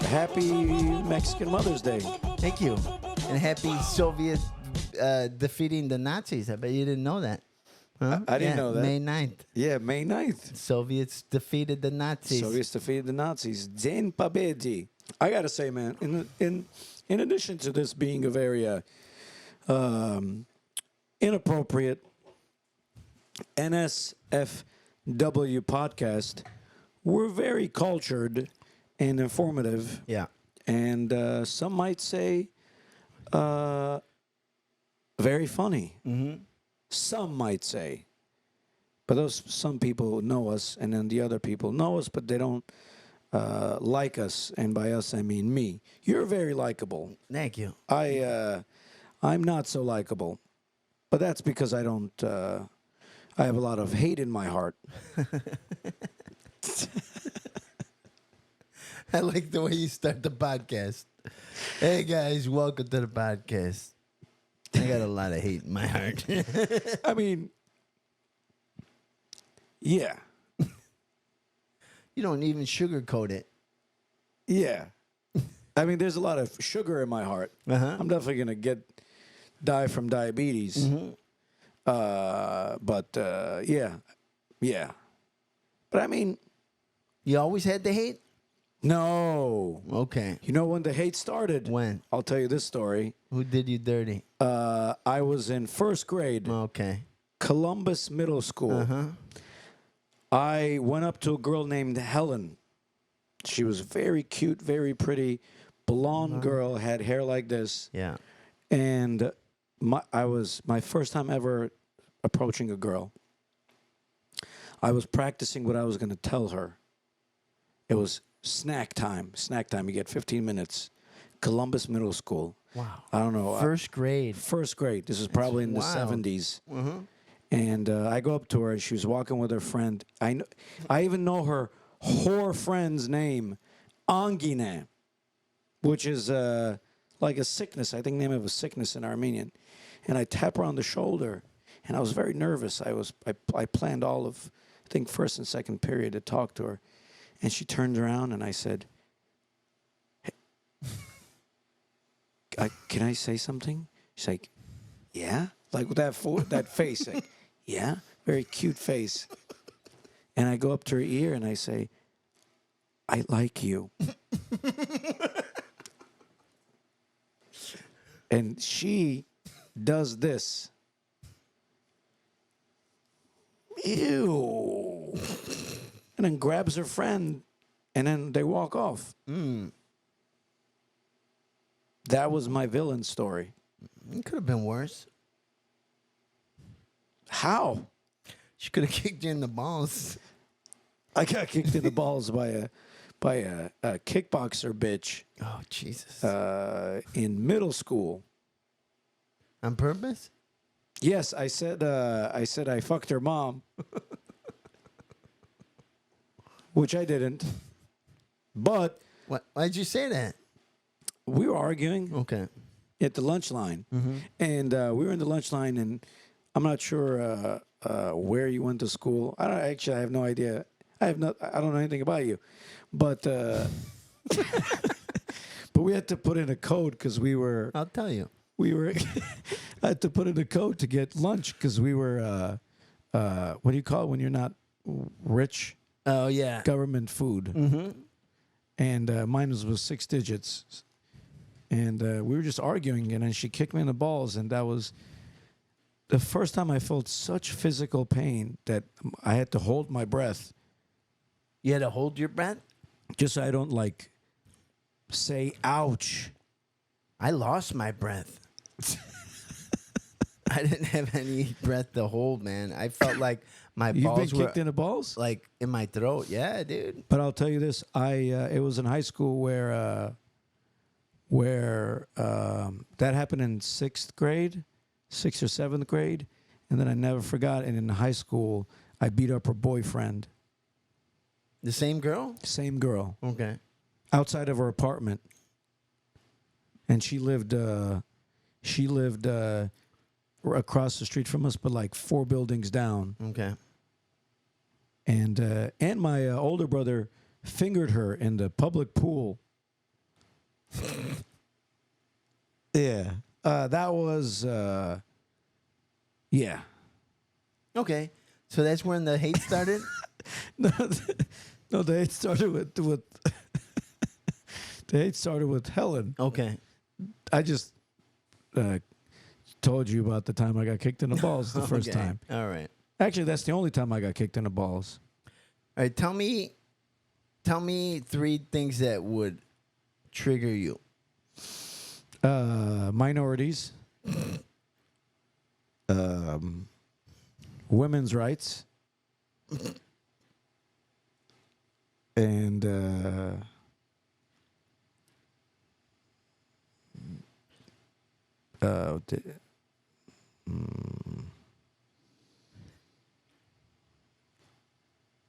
Happy Mexican Mother's Day. Thank you. And happy Soviet defeating the Nazis. I bet you didn't know that. Huh? I didn't know that. May 9th. Yeah, May 9th. Soviets defeated the Nazis. Soviets defeated the Nazis. Dzień Pobedy. I got to say, man, in addition to this being a very inappropriate NSFW podcast, we're very cultured and informative. Yeah. And some might say very funny. Mm-hmm. Some might say. But those some people know us, and then the other people know us, but they don't like us. And by us, I mean me. You're very likable. Thank you. I'm not so likable. But that's because I don't... I have a lot of hate in my heart. I like the way you start the podcast. Hey, guys, welcome to the podcast. I got a lot of hate in my heart. I mean, yeah. You don't even sugarcoat it. Yeah. I mean, there's a lot of sugar in my heart. Uh-huh. I'm definitely going to die from diabetes. Mm-hmm. Yeah. Yeah. But I mean... You always had the hate? No. Okay. You know when the hate started? When? I'll tell you this story. Who did you dirty? I was in first grade. Okay. Columbus Middle School. Uh-huh. I went up to a girl named Helen. She was very cute, very pretty, blonde girl, had hair like this. Yeah. And I was my first time ever approaching a girl. I was practicing what I was going to tell her. It was snack time. Snack time. You get 15 minutes. Columbus Middle School. Wow. I don't know. First grade. First grade. This is probably in the wild. 70s. Uh-huh. And I go up to her. She was walking with her friend. I even know her whore friend's name, Angine, which is like a sickness. I think the name of a sickness in Armenian. And I tap her on the shoulder, and I was very nervous. I planned all of, I think, first and second period to talk to her. And she turned around, and I said, hey, can I say something? She's like, yeah? Like with that face, like, yeah? Very cute face. And I go up to her ear, and I say, I like you. And she does this. Ew. And then grabs her friend, and then they walk off. Mm. That was my villain story. It could have been worse. How? She could have kicked you in the balls. I got kicked in the balls by a kickboxer bitch Oh, Jesus. in middle school. On purpose? Yes, I said I fucked her mom. Which I didn't. But Why'd you say that? we were arguing Okay. at the lunch line. Mm-hmm. And we were in the lunch line, and I'm not sure where you went to school. I have no idea. I don't know anything about you. But but we had to put in a code because we were I'll tell you. I had to put in a code to get lunch because we were what do you call it when you're not rich? Oh, yeah. Government food. Mm-hmm. And mine was 6 digits. And we were just arguing, and then she kicked me in the balls, and that was the first time I felt such physical pain that I had to hold my breath You had to hold your breath? just so I don't, like, say, ouch. I lost my breath. I didn't have any breath to hold, man. I felt like my You've balls been were kicked in the balls? like in my throat. Yeah, dude. But I'll tell you this. It was in high school where that happened in 6th grade, 6th or 7th grade. And then I never forgot. And in high school, I beat up her boyfriend. The same girl? Same girl. Okay. Outside of her apartment. And she lived across the street from us, but like 4 buildings down. Okay. And my older brother fingered her in the public pool. Yeah. That was, yeah. Okay. So that's when the hate started? No, no, the hate started with the hate started with Helen. Okay. I just told you about the time I got kicked in the balls the first Okay. time. All right. Actually, that's the only time I got kicked in the balls. All right. Tell me 3 things that would trigger you. Minorities, women's rights, and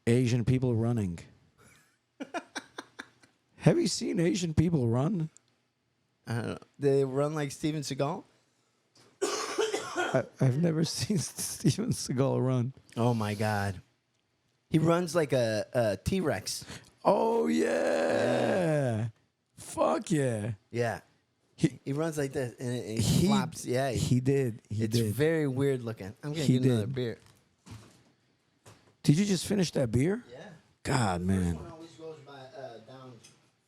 Asian people running. Have you seen Asian people run? I don't know. They run like Steven Seagal? I've never seen Steven Seagal run. Oh, my God. He runs like a T-Rex. Oh, yeah. Fuck yeah. Yeah. He runs like this, and he He- flops. Yeah. He did. He it's did. very weird looking. I'm going to He get another did. beer. Did you just finish that beer? Yeah. God, man. always goes down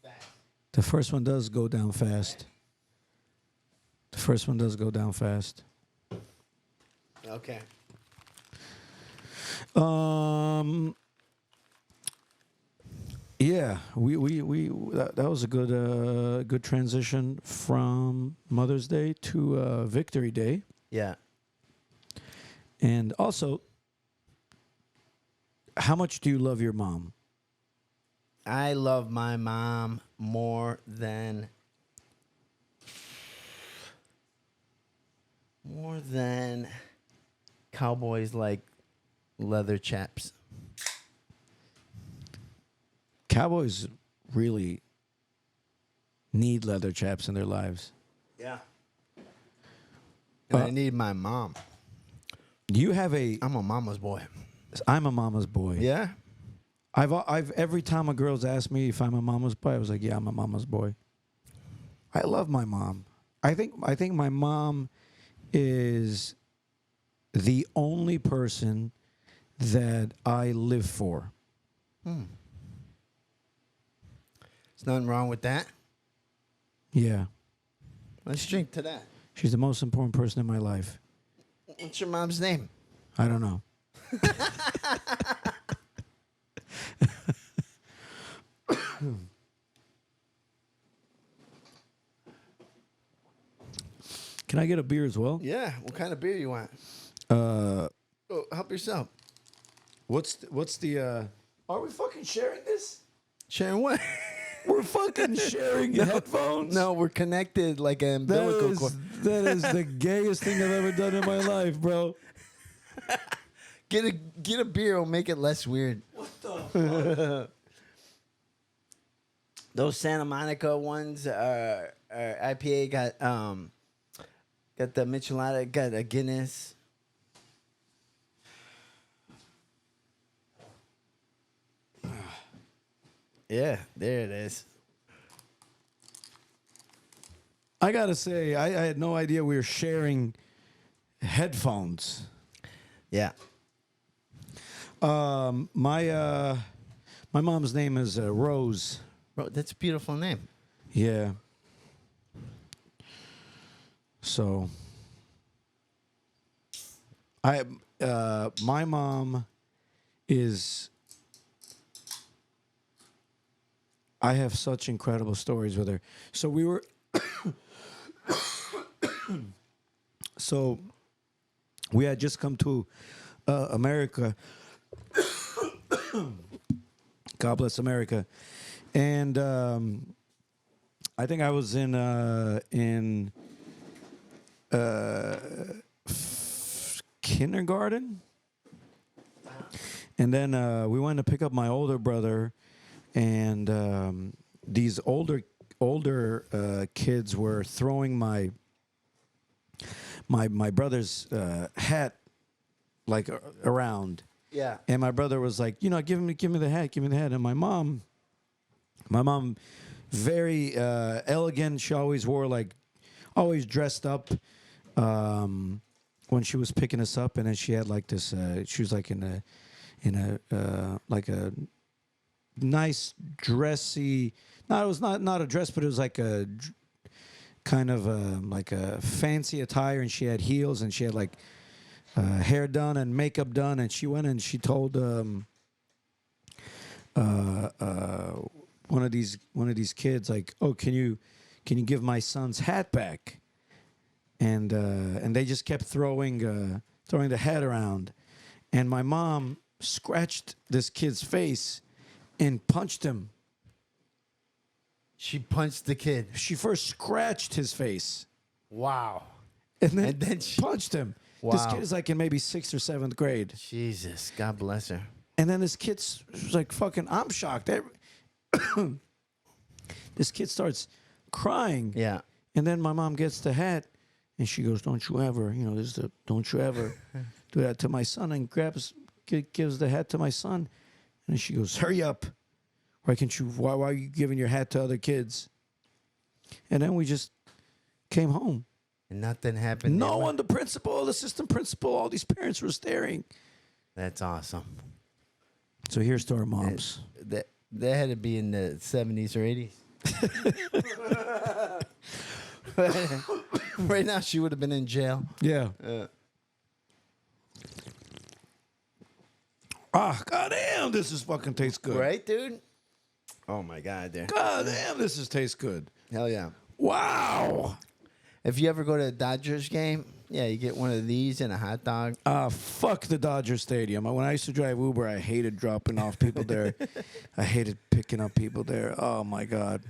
fast. The first one does go down fast. The first one does go down fast. Okay. Yeah, we that was a good transition from Mother's Day to Victory Day. Yeah. And also, how much do you love your mom? I love my mom more than cowboys like leather chaps. Cowboys really need leather chaps in their lives. Yeah. And Uh, I need my mom. You have a. I'm a mama's boy. I'm a mama's boy. Yeah. I've every time a girl's asked me if I'm a mama's boy, I was like, yeah, I'm a mama's boy. I love my mom. I think my mom is the only person that I live for. There's nothing wrong with that. Yeah. Let's drink to that. She's the most important person in my life. What's your mom's name? I don't know. Can I get a beer as well? Yeah. What kind of beer you want? Uh, Oh, help yourself. what's the? Are we fucking sharing this? Sharing what? We're fucking sharing headphones. No, we're connected like an that umbilical cord. is the gayest thing I've ever done in my life, bro. Get a beer. It'll make it less weird. What the? Those Santa Monica ones are IPA. Got the Michelada. Got a Guinness. Yeah, there it is. I gotta say, I had no idea we were sharing headphones. Yeah. My mom's name is Rose. Bro, that's a beautiful name. Yeah. So my mom is. I have such incredible stories with her. So we were. So we had just come to America. God bless America. And I think I was in kindergarten. And then we went to pick up my older brother, and these older kids were throwing my brother's hat around. Yeah. And my brother was like, give me the hat, and my mom My mom, very elegant. She always wore always dressed up. When she was picking us up, and then she had like this. She was like in a like a nice dressy. No, it was not a dress, but it was like a kind of like a fancy attire, and she had heels, and she had like hair done and makeup done, and she went and she told one of these kids like, oh, can you give my son's hat back? And they just kept throwing the hat around, and my mom scratched this kid's face and punched him. She punched the kid. She first scratched his face. Wow. And then she punched him. Wow. This kid is like in maybe 6th or 7th grade. Jesus, God bless her. And then this kid's like fucking, I'm shocked. This kid starts crying. Yeah. And then my mom gets the hat and she goes, don't you ever, don't you ever do that to my son, and gives the hat to my son. And she goes, hurry up. Why are you giving your hat to other kids? And then we just came home. And nothing happened. No one, the principal, the assistant principal, all these parents were staring. That's awesome. So here's to our moms. That had to be in the 70s or 80s. Right now, she would have been in jail. Yeah. Goddamn, this is fucking tastes good. Right, dude? Oh, my God. Goddamn, this tastes good. Hell yeah. Wow. If you ever go to a Dodgers game, yeah, you get one of these and a hot dog. Fuck the Dodger Stadium. When I used to drive Uber, I hated dropping off people there. I hated picking up people there. Oh, my God.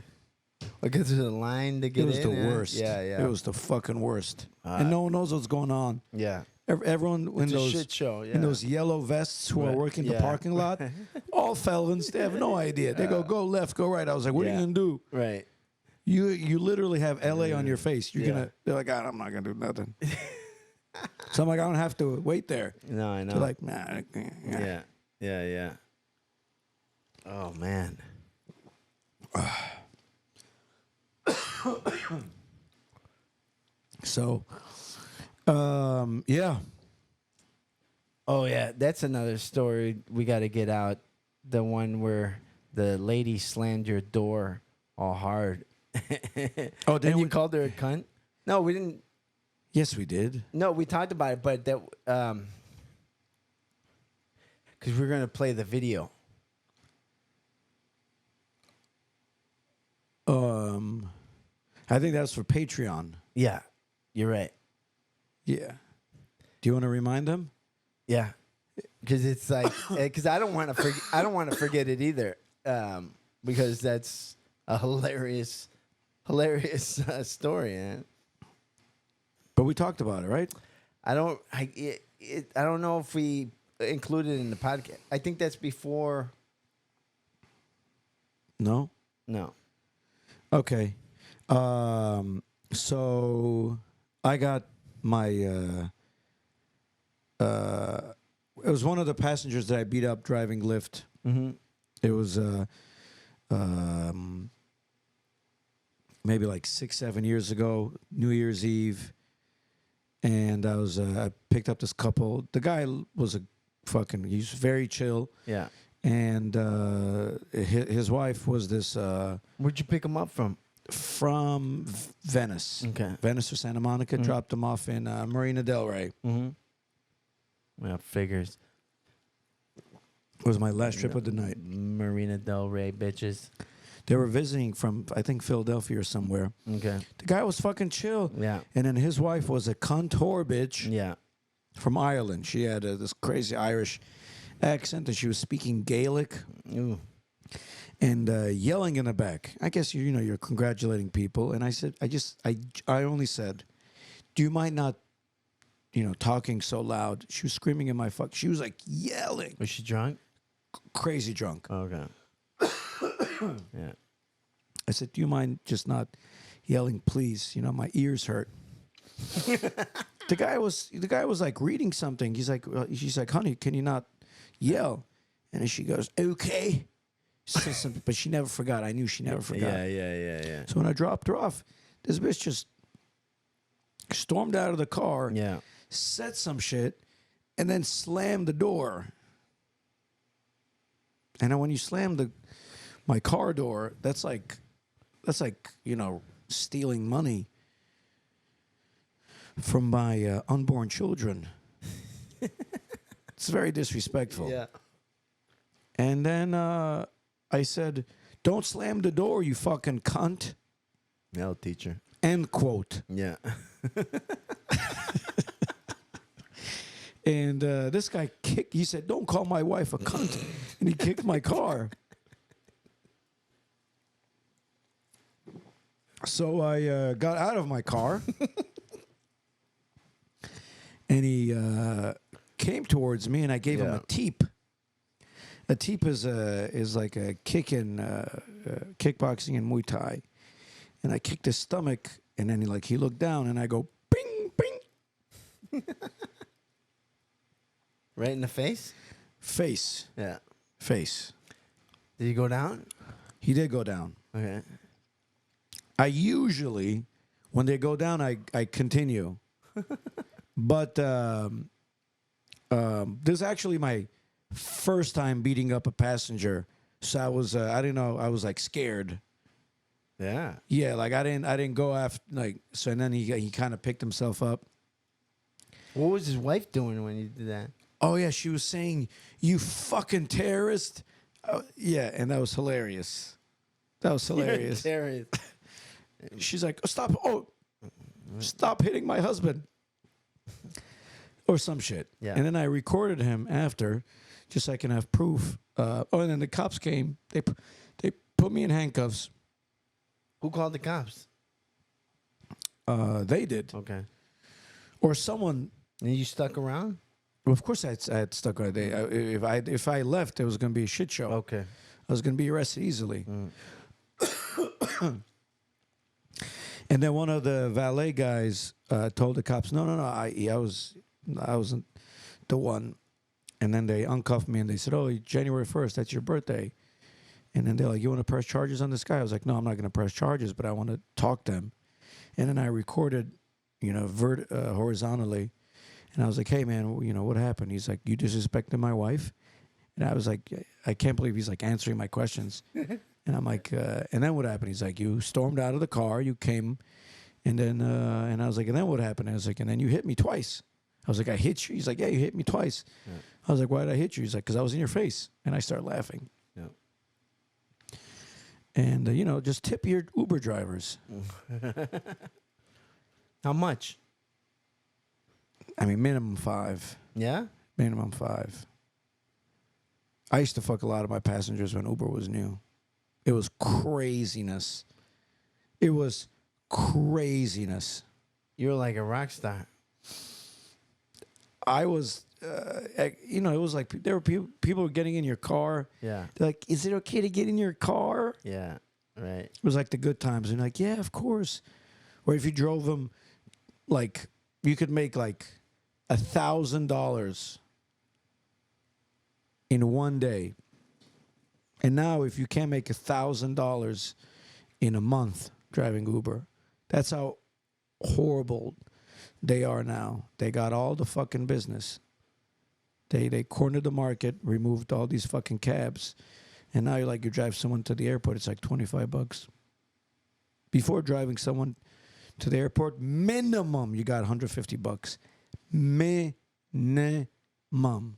Because there's a line to get in. It was the worst. Yeah. It was the fucking worst. And no one knows what's going on. Yeah. Everyone in It's a shit show, yeah. in those yellow vests who are working the parking lot, all felons, they have no idea. They go left, go right. I was like, what are you gonna do? Right. You literally have LA on your face. They're like, God, I'm not gonna do nothing. So I'm like, I don't have to wait there. No, I know. They're like, nah. I can't." Yeah. Oh, man. So, yeah. Oh, yeah. That's another story we got to get out. The one where the lady slammed your door all hard. Oh, and you called her a cunt? No, we didn't. Yes, we did. No, we talked about it, but that because we're gonna play the video. I think that's for Patreon. Yeah, you're right. Yeah. Do you want to remind them? Yeah, because it's like because I don't want to I don't want to forget it either. Because that's a hilarious story, man. But we talked about it, right? I don't know if we included it in the podcast. I think that's before. No. Okay. So I got my. It was one of the passengers that I beat up driving Lyft. Mm-hmm. It was maybe like 6-7 years ago, New Year's Eve, and I picked up this couple. The guy was he's very chill. Yeah. And his wife was this. Where'd you pick him up from? From Venice. Okay. Venice or Santa Monica. Mm-hmm. Dropped him off in Marina Del Rey. Mm-hmm. Well, figures. It was my last trip of the night. Marina Del Rey, bitches. They were visiting from, I think, Philadelphia or somewhere. Okay. The guy was fucking chill. Yeah. And then his wife was a contour bitch. Yeah. From Ireland. She had this crazy Irish accent, and she was speaking Gaelic. Ooh. And yelling in the back. I guess you're congratulating people. And I said, I only said, do you mind not, talking so loud? She was screaming in my fuck. She was like yelling. Was she drunk? Crazy drunk. Okay. Yeah. I said, do you mind just not yelling, please? My ears hurt. The guy was like reading something. She's like, honey, can you not yell? And then she goes, okay. But she never forgot. I knew she never forgot. Yeah. So when I dropped her off, this bitch just stormed out of the car, Yeah. said some shit, and then slammed the door. And then when you slam my car door, that's like stealing money from my unborn children. It's very disrespectful. Yeah. And then I said, "Don't slam the door, you fucking cunt." No, teacher. End quote. Yeah. And this guy kicked. He said, "Don't call my wife a cunt," and he kicked my car. So I got out of my car, and he came towards me, and I gave him a teep. A teep is like a kick in kickboxing and Muay Thai, and I kicked his stomach, and then he looked down, and I go bing bing. Right in the face? Face. Yeah. Face. Did he go down? He did go down. Okay. I usually, when they go down, I continue. But this is actually my first time beating up a passenger. So I was, I didn't know, I was like scared. Yeah. Yeah, like I didn't go after, like, so and then he kind of picked himself up. What was his wife doing when you did that? Oh, yeah, she was saying, "You fucking terrorist." Yeah, and that was hilarious. That was hilarious. Terrorist. She's like, "Stop. Oh, stop hitting my husband." Or some shit. Yeah. And then I recorded him after, just so I can have proof. And then the cops came. They put me in handcuffs. Who called the cops? They did. Okay. Or someone. And you stuck around? Well, of course, I had stuck right there. If I left, it was going to be a shit show. Okay. I was going to be arrested easily. And then one of the valet guys told the cops, "No, I wasn't the one." And then they uncuffed me and they said, "Oh, January 1st, that's your birthday." And then they're like, "You want to press charges on this guy?" I was like, "No, I'm not going to press charges, but I want to talk to him." And then I recorded, horizontally. And I was like, "Hey, man, what happened?" He's like, "You disrespected my wife." And I was like, I can't believe he's like answering my questions. And I'm like, and then what happened? He's like, "You stormed out of the car, you came, and then, and I was like, and then what happened? I was like, and then you hit me twice. I was like, "I hit you?" He's like, "Yeah, you hit me twice." Yeah. I was like, "Why did I hit you?" He's like, "Because I was in your face." And I start laughing. Yeah. And, just tip your Uber drivers. How much? I mean, minimum 5. Yeah? Minimum 5. I used to fuck a lot of my passengers when Uber was new. It was craziness. It was craziness. You were like a rock star. I was, it was like there were people were getting in your car. Yeah. They're like, "Is it okay to get in your car?" Yeah. Right. It was like the good times. And like, "Yeah, of course." Or if you drove them, like, you could make like $1,000 in one day. And now if you can't make $1,000 in a month driving Uber, that's how horrible they are now. They got all the fucking business. They cornered the market, removed all these fucking cabs, and now you drive someone to the airport, it's like $25. Before driving someone to the airport, minimum you got $150. Minimum.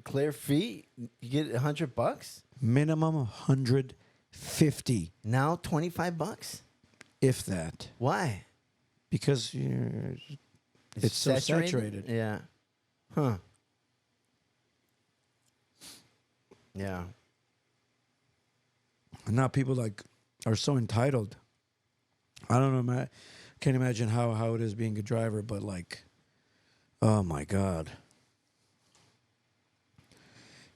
Clear fee? You get $100? Minimum 150, Now $25? if that. Why? Because it's so saturated. Yeah. Huh. Yeah. And now people are so entitled. I don't know, man. Can't imagine how it is being a driver, but oh my God.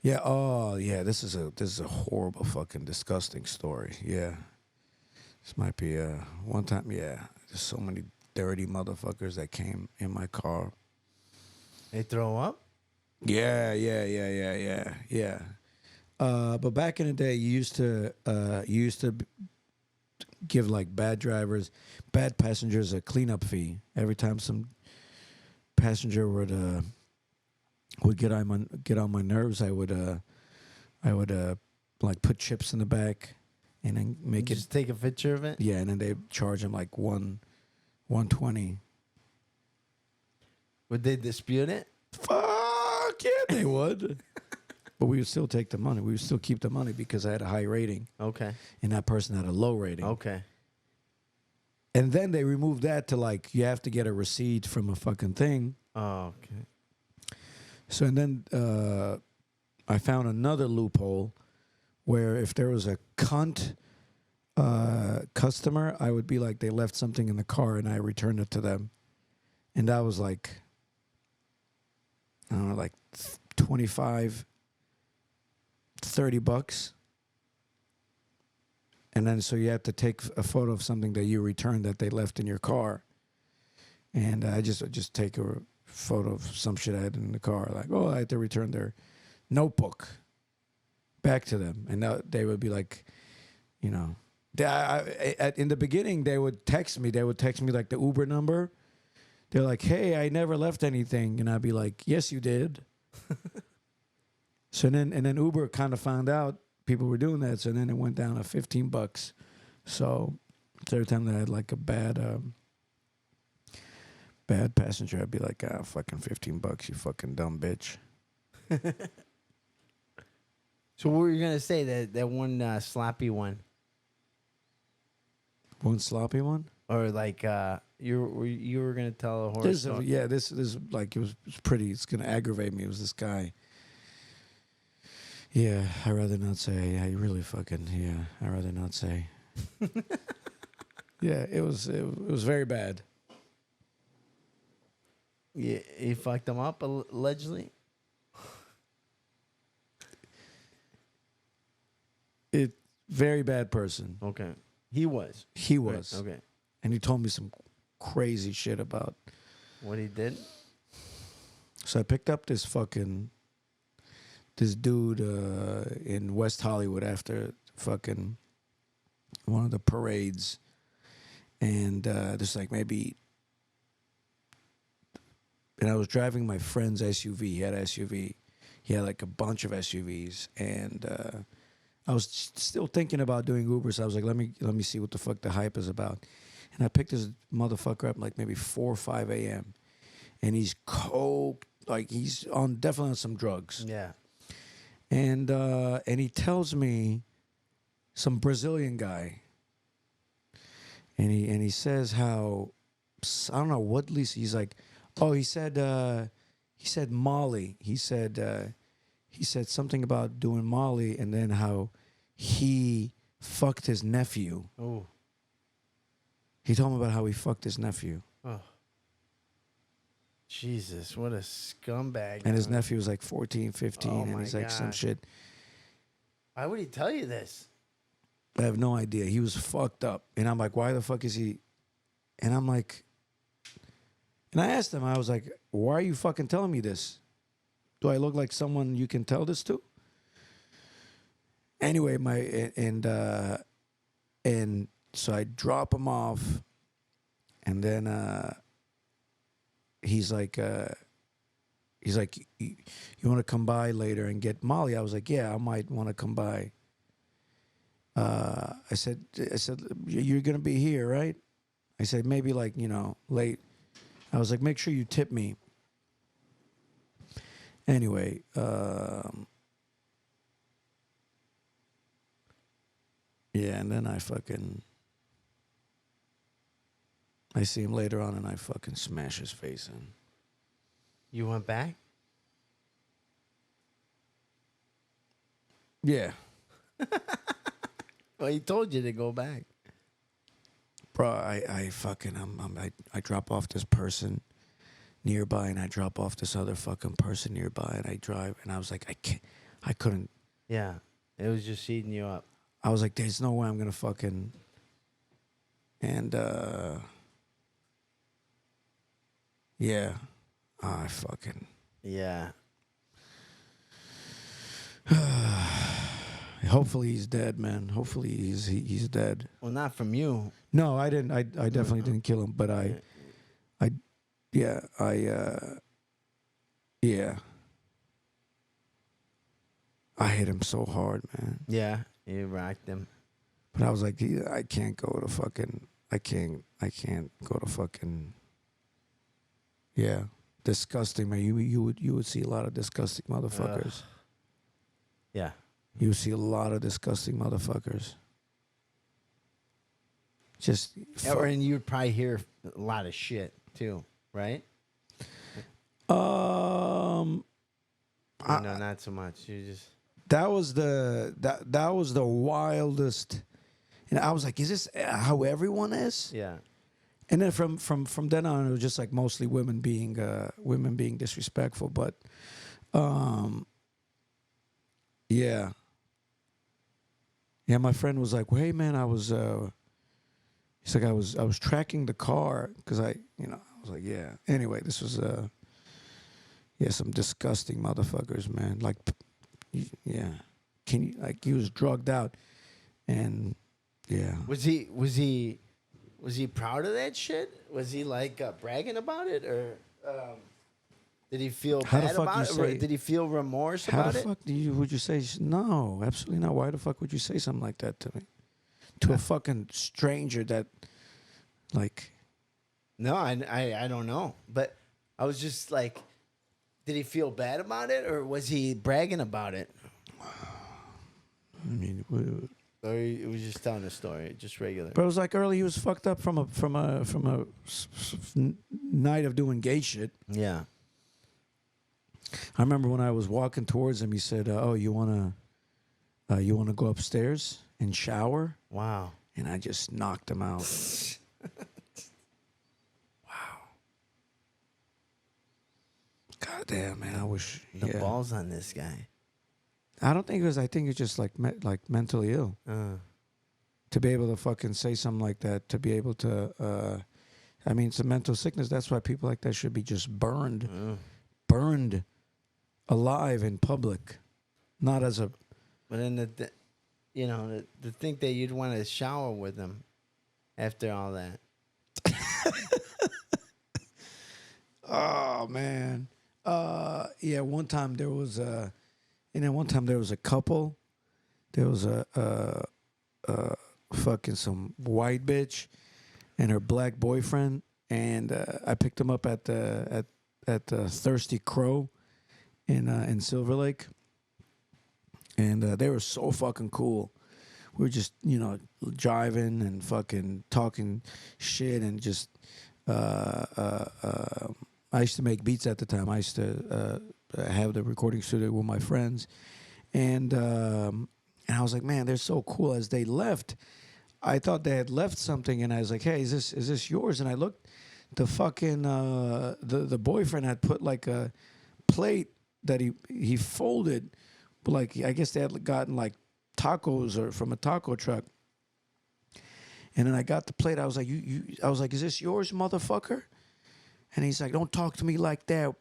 Yeah. Oh yeah. This is a horrible, fucking disgusting story. Yeah. This might be one time. Yeah. There's so many dirty motherfuckers that came in my car. They throw up? Yeah. But back in the day, you used to give like bad passengers a cleanup fee every time some passenger would get on my nerves. I would like put chips in the back and then make it. Just take a picture of it. Yeah, and then they charge him like 120. Would they dispute it? Fuck yeah, they would. But we would still take the money. We would still keep the money because I had a high rating Okay. and that person had a low rating. Okay. And then they removed that to like you have to get a receipt from a fucking thing. Oh, okay. So and then I found another loophole where if there was a cunt customer, I would be like they left something in the car and I returned it to them, and that was like I don't know, like 25, $30. And then so you have to take a photo of something that you returned that they left in your car. And I just take a photo of some shit I had in the car. Like, oh, I had to return their notebook back to them. And now they would be like, you know, in the beginning, they would text me. They would text me like the Uber number. They're like, hey, I never left anything. And I'd be like, yes, you did. So then Uber kind of found out people were doing that. So then it went down to $15. So every time that I had like a bad passenger, I'd be like, fucking $15, you fucking dumb bitch. So what were you gonna say? That one sloppy one, One sloppy one? or like you were gonna tell a horror story? This like it was pretty. It's gonna aggravate me. It was this guy. Yeah, I'd rather not say. Yeah, you really fucking. Yeah, I'd rather not say. Yeah, it was very bad. Yeah, he fucked them up allegedly. Very bad person. Okay, he was. He was. Okay, And he told me some crazy shit about. what he did? So I picked up this dude in West Hollywood after fucking one of the parades, and there's like maybe. And I was driving my friend's SUV. He had an SUV. He had like a bunch of SUVs, and I was still thinking about doing Uber. So I was like, let me see what the fuck the hype is about. And I picked this motherfucker up like maybe 4 or 5 a.m. And he's coked, like he's definitely on some drugs. Yeah. And he tells me some Brazilian guy. And he says how I don't know what Lisa. He's like, oh, he said Molly. He said something about doing Molly, and then how he fucked his nephew. Oh. He told me about how he fucked his nephew. Oh. Jesus, what a scumbag. And his nephew was like 14, 15, Oh and my he's like some God. shit. Why would he tell you this? I have no idea. He was fucked up. And I'm like, why the fuck is he? And I'm like, and I asked him, I was like, why are you fucking telling me this? Do I look like someone you can tell this to? Anyway, and so I drop him off, and then he's like, you want to come by later and get Molly? I was like, yeah, I might want to come by. I said, you're gonna be here, right? I said maybe like late. I was like, make sure you tip me. Anyway, yeah, and then I see him later on, and I fucking smash his face in. You went back? Yeah, Well, he told you to go back. bro. I drop off this person nearby, and I drop off this other fucking person nearby, and I drive, and I was like, I couldn't. Yeah, it was just eating you up. I was like, there's no way I'm gonna fucking. And yeah, I fucking. Yeah. Hopefully he's dead, man. Hopefully he's dead. Well, not from you. No, I didn't. I definitely didn't kill him, but yeah. I hit him so hard, man. Yeah, you rocked him. But I was like, yeah, I can't go to fucking. I can't go to fucking. Yeah, disgusting, man. You would see a lot of disgusting motherfuckers. Yeah. You would see a lot of disgusting motherfuckers. Just. And you'd probably hear a lot of shit too, right? No, not so much. You just. That was the wildest, and I was like, "Is this how everyone is?" Yeah. And then from then on, it was just like mostly women being disrespectful. But, yeah, my friend was like, well, "Hey, man, he's like, I was tracking the car because I was like, yeah." Anyway, this was some disgusting motherfuckers, man. Like. Yeah, he was drugged out, and yeah. Was he proud of that shit? Was he like bragging about it, or did he feel bad about it? Or did he feel remorse about it? How the fuck would you say? No, absolutely not. Why the fuck would you say something like that to me? To a fucking stranger that, like. No, I don't know, but I was just like. Did he feel bad about it, or was he bragging about it? I mean, or he was just telling a story, just regular. But it was like early. He was fucked up from a night of doing gay shit. Yeah. I remember when I was walking towards him, he said, "Oh, you wanna go upstairs and shower?" Wow. And I just knocked him out. God damn, man! I wish the balls on this guy. I don't think it was. I think it's just like mentally ill to be able to fucking say something like that. To be able to, I mean, it's a mental sickness. That's why people like that should be just burned alive in public, not as a. But then to think that you'd want to shower with them after all that. Oh man. Yeah, one time there was a couple. There was a fucking some white bitch and her black boyfriend, and I picked them up at the Thirsty Crow in Silver Lake, and they were so fucking cool. We were just driving and fucking talking shit and just. I used to make beats at the time. I used to have the recording studio with my friends, and I was like, man, they're so cool. As they left, I thought they had left something, and I was like, hey, is this yours? And I looked, the fucking the boyfriend had put like a plate that he folded, like I guess they had gotten like tacos or from a taco truck. And then I got the plate. I was like, I was like, is this yours, motherfucker? And he's like, don't talk to me like that.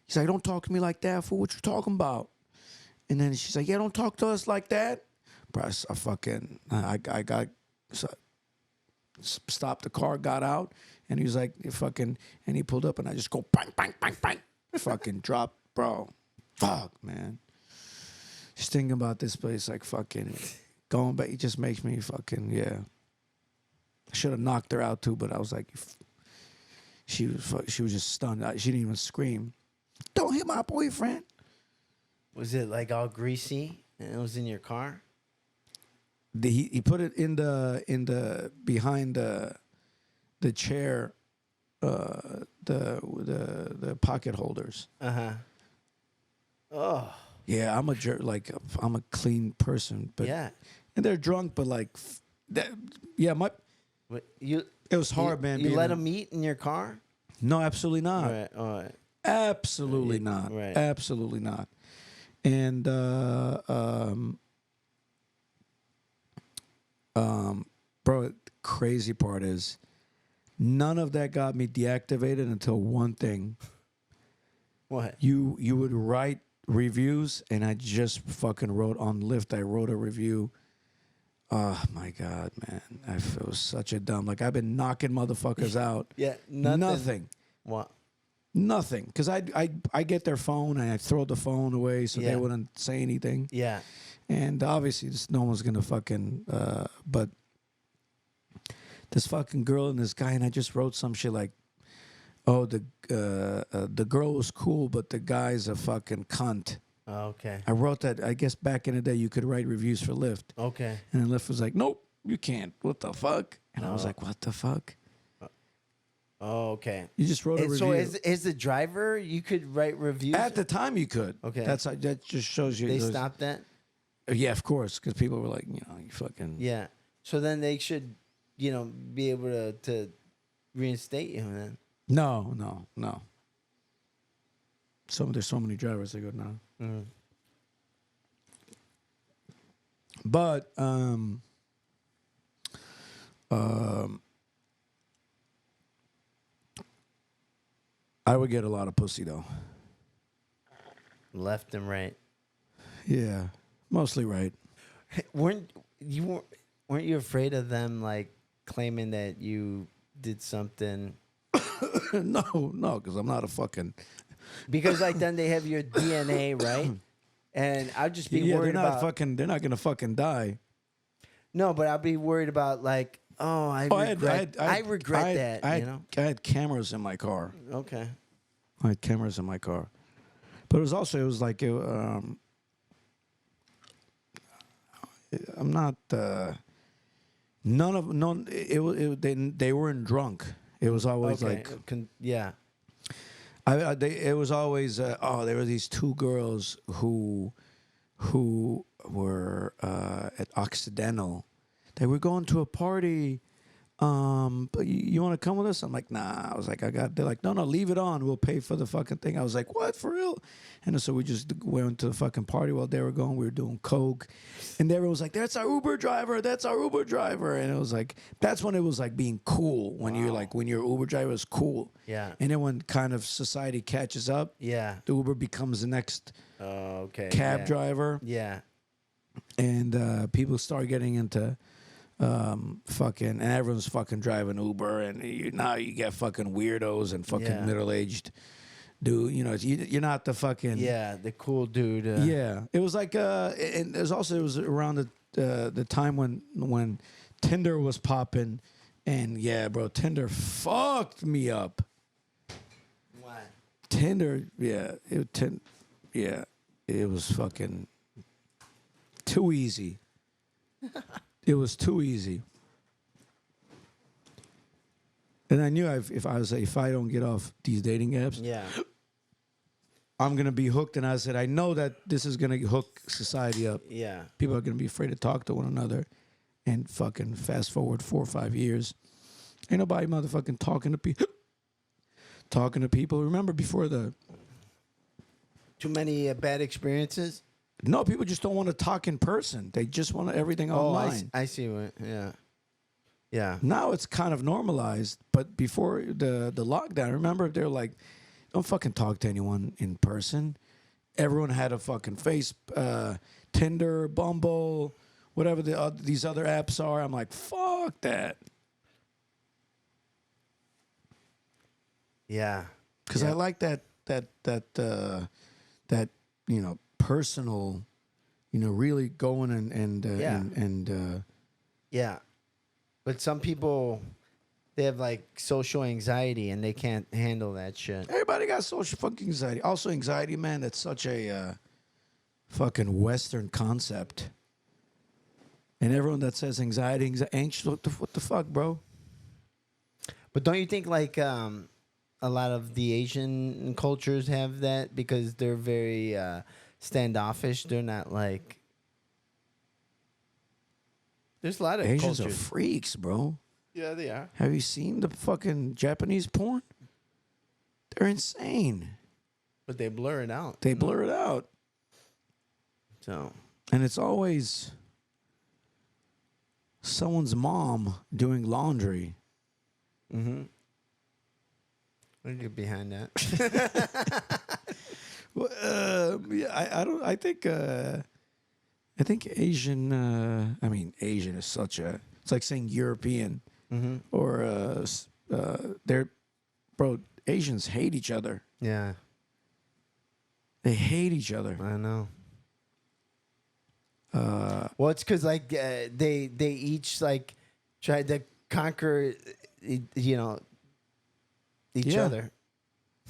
He's like, don't talk to me like that, fool. What you talking about? And then she's like, yeah, don't talk to us like that. Bro, I got stopped the car, got out, and he was like, and he pulled up, and I just go, bang, bang, bang, bang. Fucking drop, bro. Fuck, man. Just thinking about this place, like fucking going back, it just makes me fucking, yeah. I should have knocked her out too, but I was like, she was just stunned. She didn't even scream. Don't hit my boyfriend. Was it like all greasy and it was in your car? He put it in the behind the chair, the pocket holders. Oh. Yeah, I'm a jerk. Like I'm a clean person, but yeah, and they're drunk, but like that. Yeah, it was hard, man. You let them eat in your car? No, absolutely not. Right, all right. Absolutely not. Right. Absolutely not. And bro, the crazy part is none of that got me deactivated until one thing. What? You would write reviews, and I just fucking wrote on Lyft. I wrote a review. Oh my God, man! I feel such a dumb. Like I've been knocking motherfuckers out. Yeah, Nothing. What? Nothing. Because I get their phone and I throw the phone away so they wouldn't say anything. Yeah. And obviously, no one's gonna fucking. But this fucking girl and this guy, and I just wrote some shit like, "Oh, the girl was cool, but the guy's a fucking cunt." Oh, okay. I wrote that. I guess back in the day, you could write reviews for Lyft. Okay. And then Lyft was like, "Nope, you can't. What the fuck?" And I was like, "What the fuck?" Oh, okay. You just wrote a review. So is the driver, you could write reviews? At the time, you could. Okay. That just shows you. They stopped that? Yeah, of course, because people were like, you fucking. Yeah. So then they should, be able to reinstate you then. No. There's so many drivers that go no. Mm. But I would get a lot of pussy though. Left and right. Yeah, mostly right. Weren't you afraid of them like claiming that you did something? No, because I'm not a fucking. Because like then they have your DNA, right? And I'd just be worried about. They're not gonna fucking die. No, but I'd be worried about like, I regret that. I had cameras in my car. Okay. I had cameras in my car, but it was like I'm not. They weren't drunk. It was always like. Yeah. It was always there were these two girls who were at Occidental. They were going to a party. But you want to come with us? I'm like, nah. I was like, they're like, no, leave it on. We'll pay for the fucking thing. I was like, what, for real? And so we just went to the fucking party while they were going. We were doing coke, and everyone was like, that's our Uber driver. That's our Uber driver. And it was like, that's when it was like being cool. When you're like, when your Uber driver is cool. Yeah. And then when kind of society catches up, yeah, the Uber becomes the next okay cab driver. Yeah. And people start getting into and everyone's fucking driving Uber, and now you get fucking weirdos and fucking middle-aged dude. You're not the fucking the cool dude. Yeah, it was like and it was around the time when Tinder was popping, and yeah, bro, Tinder fucked me up. Why? Tinder, it was fucking too easy. It was too easy. And I knew if I don't get off these dating apps, I'm gonna be hooked. And I said, I know that this is gonna hook society up. Yeah. People are gonna be afraid to talk to one another. And fucking fast forward 4 or 5 years, ain't nobody motherfucking talking to people. Talking to people. Remember before the too many bad experiences? No, people just don't want to talk in person. They just want everything online. I see what. Yeah. Now it's kind of normalized, but before the lockdown, remember, they're like, don't fucking talk to anyone in person. Everyone had a fucking face, Tinder, Bumble, whatever these other apps are. I'm like, fuck that. Yeah. Because I like that personal, really going and yeah. But some people, they have like social anxiety and they can't handle that shit. Everybody got social fucking anxiety. Also, anxiety, man, that's such a fucking Western concept. And everyone that says anxiety, anxious, what the fuck, bro? But don't you think like a lot of the Asian cultures have that because they're very standoffish? They're not like. There's a lot of Asians cultures. are freaks, bro. Yeah, they are. Have you seen the fucking Japanese porn? They're insane. But they blur it out. They blur it out. So. And it's always someone's mom doing laundry. Mm-hmm. What did you get behind that? Well, yeah, I don't. I think. I think Asian. I mean, Asian is such a. It's like saying European, or they're, bro. Asians hate each other. Yeah, They hate each other. I know. Well, it's because like they each like tried to conquer, you know, each Yeah. other.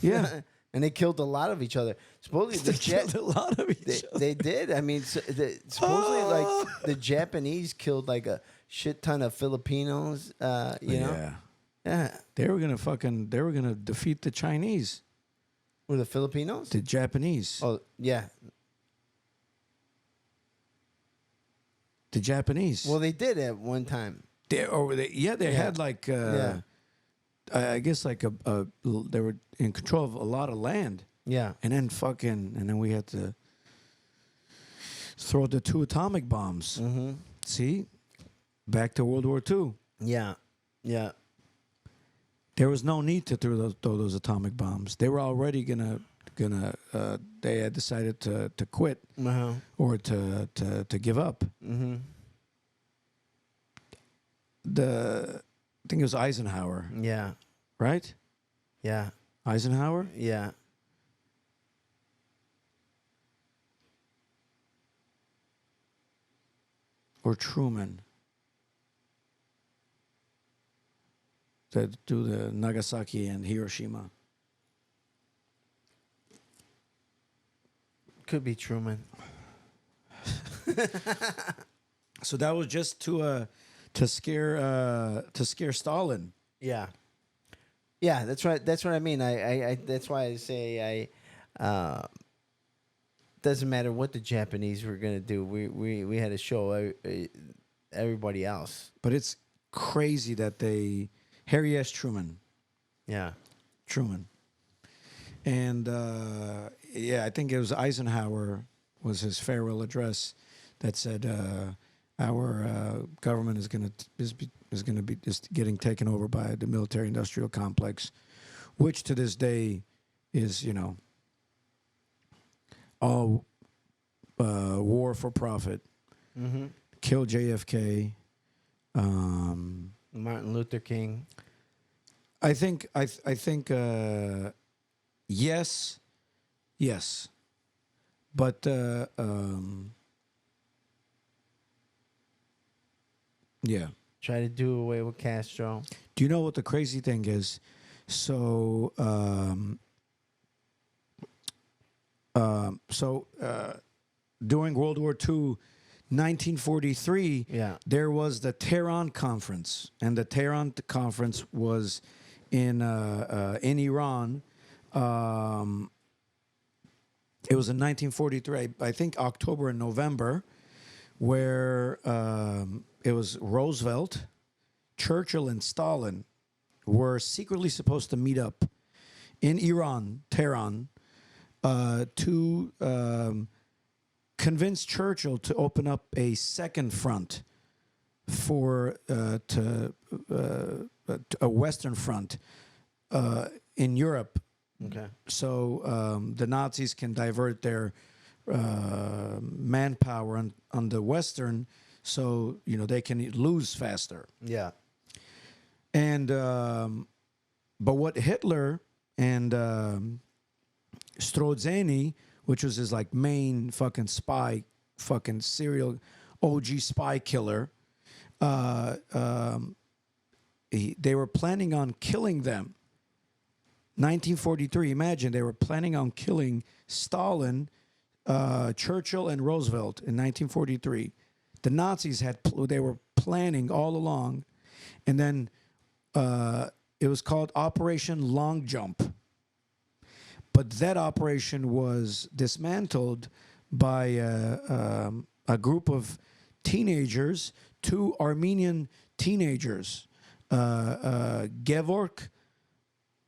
Yeah, And they killed a lot of each other. Supposedly, they killed a lot of each other. they did. I mean, supposedly, like the Japanese killed like a shit ton of Filipinos. You know, Yeah, yeah. they were gonna defeat the Chinese, Were the Filipinos? the Japanese, Oh, yeah. the Japanese. Well, they did at one time. They had like Yeah. I guess like they were in control of a lot of land, Yeah. and then we had to throw the 2 atomic bombs. Mm-hmm. See, back to World War II. Yeah. Yeah. There was no need to throw those atomic bombs. They were already gonna. They had decided to quit Uh-huh. or to give up. Mm-hmm. I think it was Eisenhower, Yeah. right? Yeah. Eisenhower. Yeah. Or Truman to do the Nagasaki and Hiroshima. Could be Truman. So that was just to scare Stalin. Yeah. Yeah, that's right. That's what I mean. I that's why I say doesn't matter what the Japanese were gonna do. We had to show everybody else. But it's crazy that Harry S. Truman, and yeah, I think it was Eisenhower was his farewell address that said our government is going to be just getting taken over by the military-industrial complex, which to this day is, all war for profit. Mm-hmm. Kill JFK. Martin Luther King. I think yes, but yeah. Try to do away with Castro. Do you know what the crazy thing is? So, during World War II, 1943, there was the Tehran Conference, and the Tehran Conference was in Iran. It was in 1943, I think October and November, where it was Roosevelt, Churchill, and Stalin were secretly supposed to meet up in Iran, Tehran, to convince Churchill to open up a second front for a Western front in Europe. Okay. So the Nazis can divert their manpower on the Western, so they can lose faster. Yeah. And but what Hitler and Strozzini, which was his like main fucking spy, fucking serial OG spy killer, they were planning on killing them. 1943. Imagine they were planning on killing Stalin, Churchill, and Roosevelt in 1943. The Nazis they were planning all along, and then it was called Operation Long Jump. But that operation was dismantled by a group of teenagers, 2 Armenian teenagers, Gevork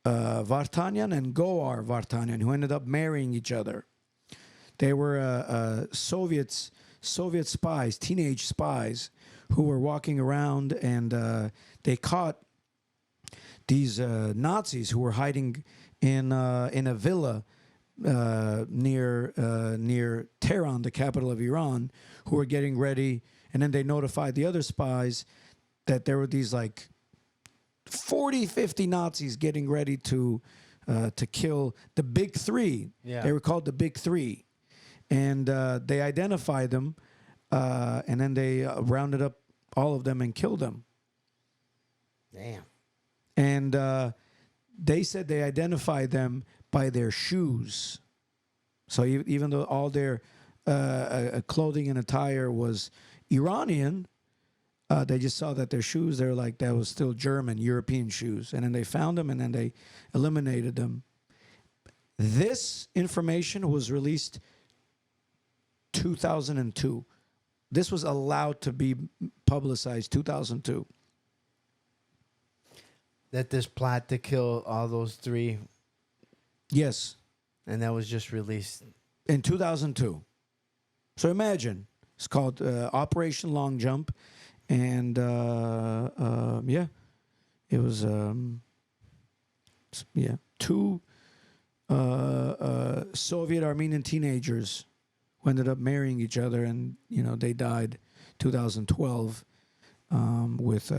Vartanyan and Goar Vartanyan, who ended up marrying each other. They were Soviet spies, teenage spies, who were walking around, and they caught these Nazis who were hiding in a villa near Tehran, the capital of Iran, who were getting ready, and then they notified the other spies that there were these like 40, 50 Nazis getting ready to kill the Big Three. Yeah. They were called the Big Three, and they identified them, and then they rounded up all of them and killed them. Damn. And they said they identified them by their shoes. So even though all their clothing and attire was Iranian, they just saw that their shoes, they were like, that was still German, European shoes. And then they found them, and then they eliminated them. This information was released 2002. This was allowed to be publicized 2002. That this plot to kill all those three, Yes, and that was just released. in 2002. So imagine, it's called Operation Long Jump. And yeah, it was two Soviet Armenian teenagers who ended up marrying each other, and they died 2012 with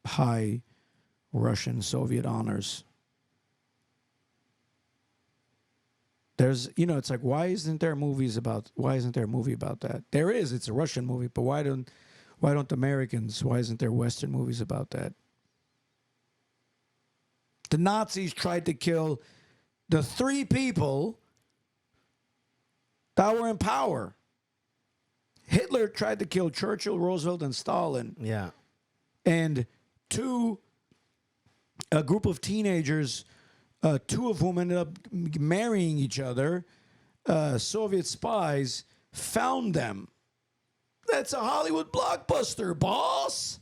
high Russian Soviet honors. There's, it's like, why isn't there a movie about that? There is. It's a Russian movie, but why don't Americans? Why isn't there Western movies about that? The Nazis tried to kill the three people that were in power. Hitler tried to kill Churchill, Roosevelt, and Stalin. Yeah. And a group of teenagers, two of whom ended up marrying each other, Soviet spies, found them. That's a Hollywood blockbuster, boss.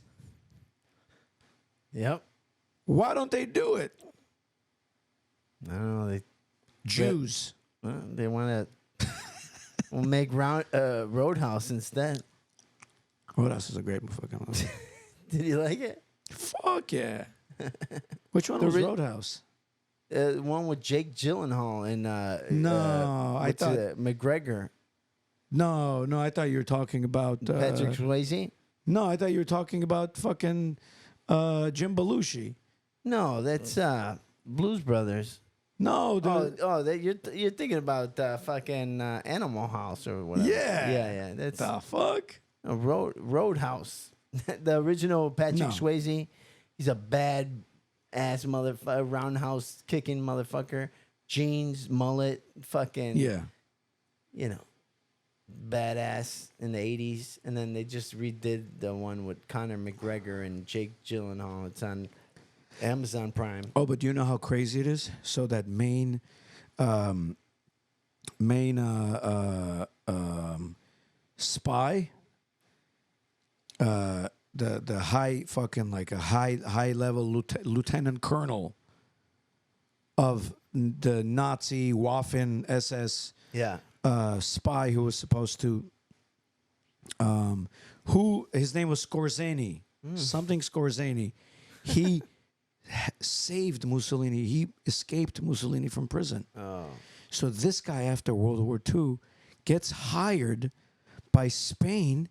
Yep. Why don't they do it? I don't know. Jews. They want to make Roadhouse instead. Roadhouse is a great fucking movie. Did you like it? Fuck yeah. Which one was Roadhouse? One with Jake Gyllenhaal and No, I thought McGregor. No, I thought you were talking about Patrick Swayze. No, I thought you were talking about fucking Jim Belushi. No, that's Blues Brothers. No, you're thinking about fucking Animal House or whatever. Yeah. That's the fuck. a Roadhouse. The original Patrick Swayze. He's a bad ass roundhouse kicking motherfucker. Jeans, mullet, fucking badass in the 80s. And then they just redid the one with Conor McGregor and Jake Gyllenhaal. It's on Amazon Prime. Oh, but do you know how crazy it is? So that main spy, the high fucking like a high level lieutenant colonel of the Nazi Waffen SS spy who was supposed to who his name was Skorzeny, something Skorzeny. He saved Mussolini. He escaped Mussolini from prison. Oh. So this guy, after World War II, gets hired by Spain.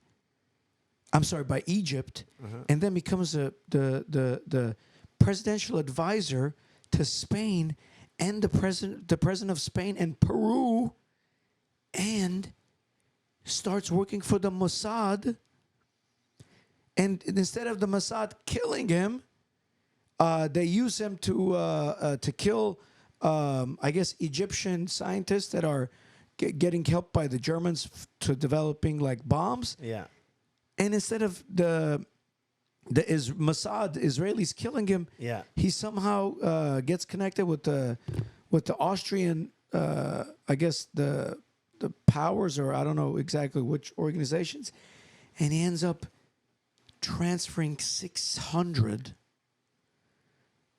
I'm sorry, by Egypt, and then becomes the presidential advisor to Spain and the president of Spain and Peru, and starts working for the Mossad. And instead of the Mossad killing him, they use him to kill, I guess, Egyptian scientists that are getting helped by the Germans to developing like bombs. Yeah. And instead of the Mossad Israelis killing him, he somehow gets connected with the Austrian, I guess the powers, or I don't know exactly which organizations, and he ends up transferring 600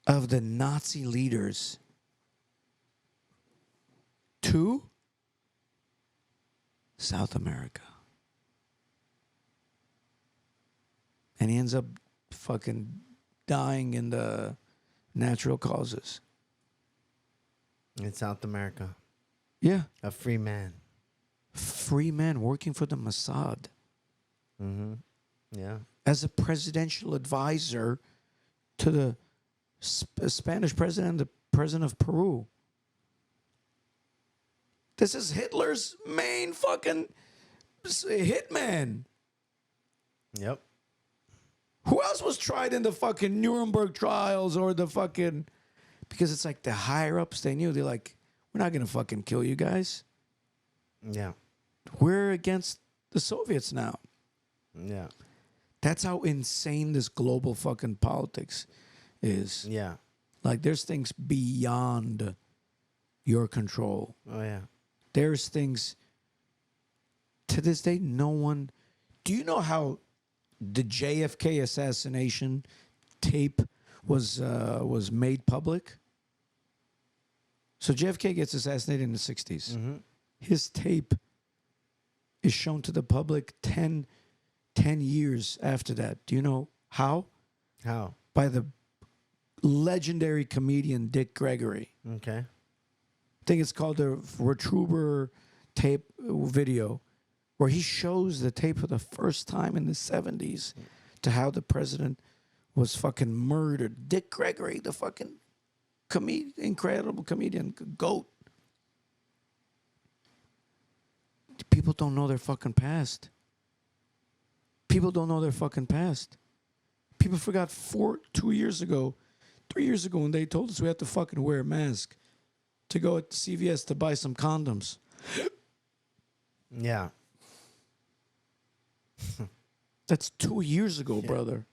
of the Nazi leaders to South America. And he ends up fucking dying in the natural causes. In South America. Yeah. A free man. Free man working for the Mossad Mm-hmm. Yeah. as a presidential advisor to the Spanish president, the president of Peru. This is Hitler's main fucking hitman. Yep. Who else was tried in the fucking Nuremberg trials or the fucking... Because it's like the higher-ups, they knew. They're like, we're not going to fucking kill you guys. Yeah. We're against the Soviets now. Yeah. That's how insane this global fucking politics is. Yeah. Like, there's things beyond your control. Oh, yeah. There's things... To this day, no one... Do you know how the JFK assassination tape was made public? So JFK gets assassinated in the 60s. Mm-hmm. His tape is shown to the public 10 years after that. Do you know how? How? By the legendary comedian Dick Gregory. Okay. I think it's called the Retrooper tape video, where he shows the tape for the first time in the 70s to how the president was fucking murdered. Dick Gregory, the fucking incredible comedian, GOAT. People don't know their fucking past. People don't know their fucking past. People forgot 3 years ago when they told us we had to fucking wear a mask to go at CVS to buy some condoms. Yeah. That's 2 years ago, brother.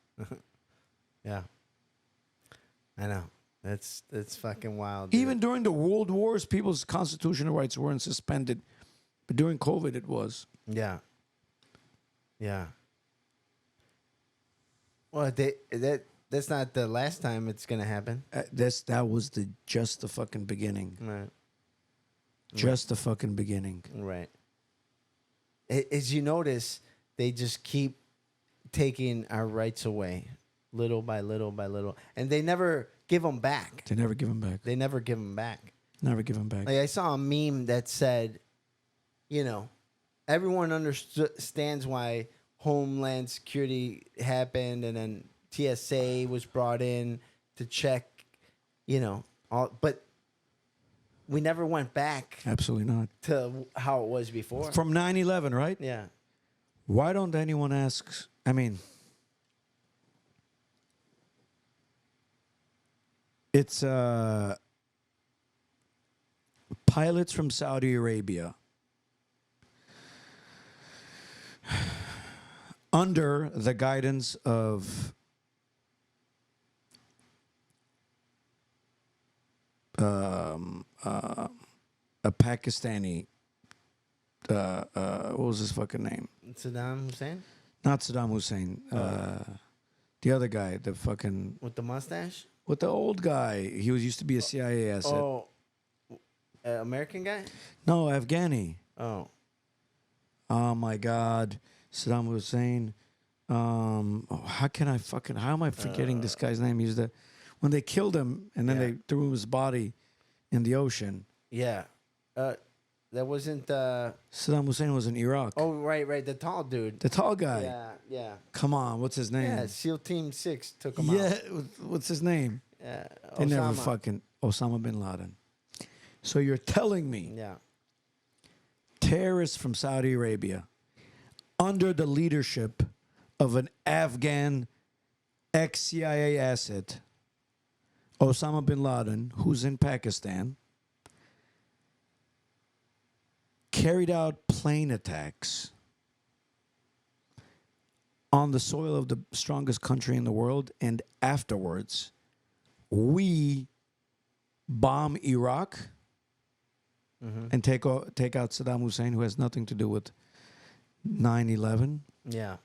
Yeah. I know. That's fucking wild. Even during the World Wars, people's constitutional rights weren't suspended. But during COVID, it was. Yeah. Yeah. Well, that's not the last time it's gonna happen. That was just the fucking beginning. Right. Just the fucking beginning. Right. As you notice, they just keep taking our rights away, little by little by little, and they never give them back. They never give them back. They never give them back. Never give them back. Like I saw a meme that said, you know, everyone understands why Homeland Security happened, and then TSA was brought in to check, you know, but we never went back Absolutely not. to how it was before. From 9/11, right? Yeah. Why don't anyone ask? I mean, it's pilots from Saudi Arabia under the guidance of a Pakistani. What was his fucking name? Saddam Hussein Not Saddam Hussein. The other guy, the fucking with the mustache. with the old guy. He used to be a CIA asset. Oh, American guy. No, Afghani. Oh, Oh my God, Saddam Hussein. How am I forgetting this guy's name? He's when they killed him and then Yeah. they threw his body in the ocean. yeah. That wasn't. Saddam Hussein was in Iraq. Oh, right. The tall dude. The tall guy. Yeah. Come on, what's his name? Yeah. SEAL Team 6 took him Yeah, out. what's his name? Yeah. They never Osama. fucking Osama bin Laden. So you're telling me Yeah. terrorists from Saudi Arabia, under the leadership of an Afghan ex-CIA asset, Osama bin Laden, who's in Pakistan, carried out plane attacks on the soil of the strongest country in the world, and afterwards, we bomb Iraq and take out Saddam Hussein, who has nothing to do with 9/11, Yeah.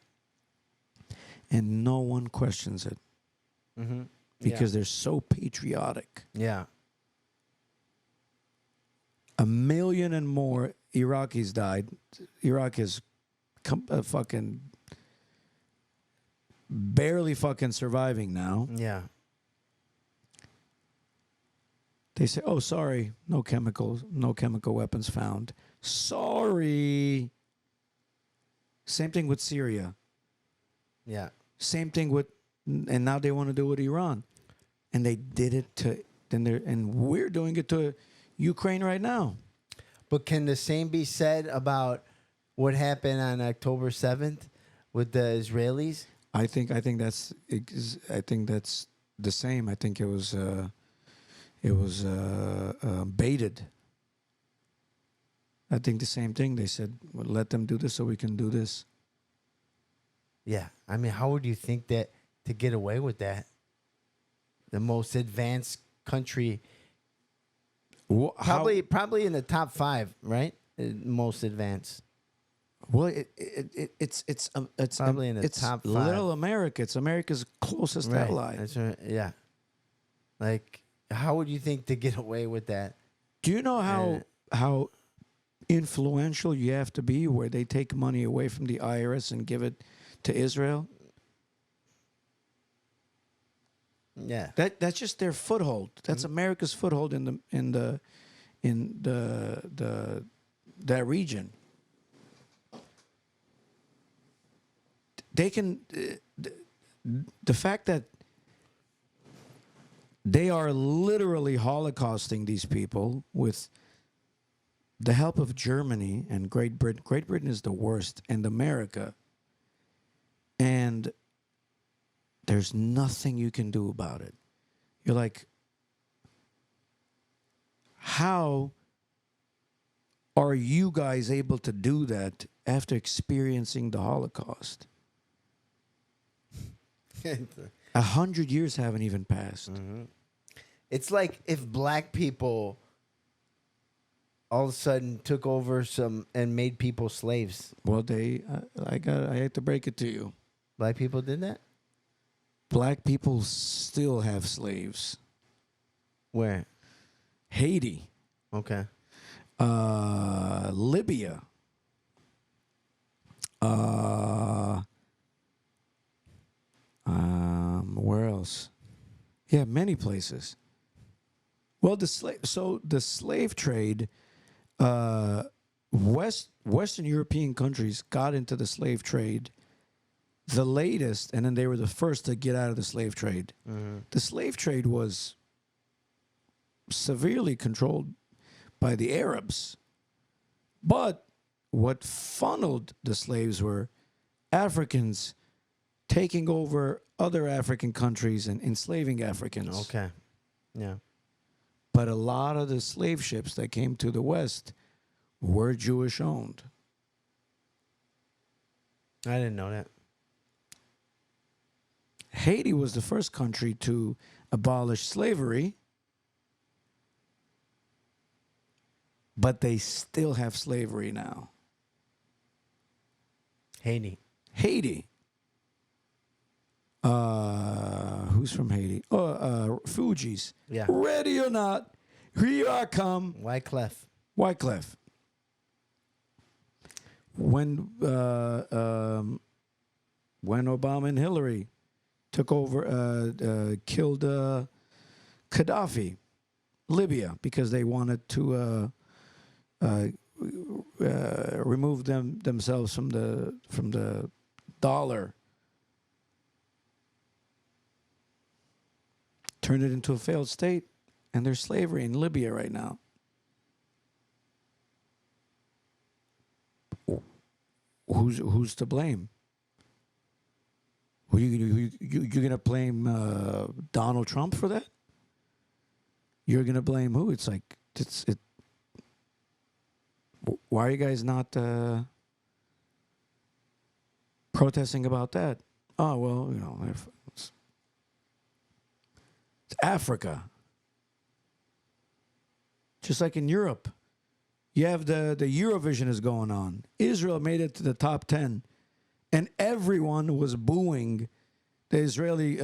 and no one questions it Mm-hmm. because they're so patriotic. Yeah. 1 million and more Iraqis died. Iraq is fucking barely fucking surviving now. Yeah. They say, "Oh, sorry, no chemical weapons found." Sorry. Same thing with Syria. Yeah. Same thing with, and now they want to do it with Iran, and they did it to. And we're doing it to Ukraine right now. But can the same be said about what happened on October 7th with the Israelis? I think that's the same. I think it was baited. I think the same thing. They said, well, "Let them do this so we can do this." Yeah. I mean, how would you think that to get away with that? The most advanced country, probably in the top 5, right? Most advanced. Well, it's Probably in the top 5. Little America. It's America's closest ally. That's right. Yeah. Like, how would you think to get away with that? Do you know how influential you have to be where they take money away from the IRS and give it to Israel? Yeah. That's just their foothold. That's America's foothold in that region. They can the fact that they are literally holocausting these people with the help of Germany and Great Britain. Great Britain is the worst, and America. And there's nothing you can do about it. You're like, how are you guys able to do that after experiencing the Holocaust? 100 years haven't even passed. Mm-hmm. It's like if black people all of a sudden took over and made people slaves. Well, I hate to break it to you. Black people did that? Black people still have slaves. Where? Haiti. Okay. Libya. Where else? Yeah, many places. Well, the slave trade, Western European countries got into the slave trade the latest, and then they were the first to get out of the slave trade. Mm-hmm. The slave trade was severely controlled by the Arabs. But what funneled the slaves were Africans taking over other African countries and enslaving Africans. Okay. Yeah. But a lot of the slave ships that came to the West were Jewish owned. I didn't know that. Haiti was the first country to abolish slavery, but they still have slavery now. Haiti. Who's from Haiti? Fugees. Yeah. Ready or not, here I come. Wyclef. When Obama and Hillary took over, killed Gaddafi, Libya, because they wanted to remove themselves from the dollar, turn it into a failed state, and there's slavery in Libya right now. Who's to blame? You're gonna blame Donald Trump for that? You're gonna blame who? It's like it. Why are you guys not protesting about that? Oh well, it's Africa. Just like in Europe, you have the Eurovision is going on. Israel made it to the top 10. And everyone was booing the Israeli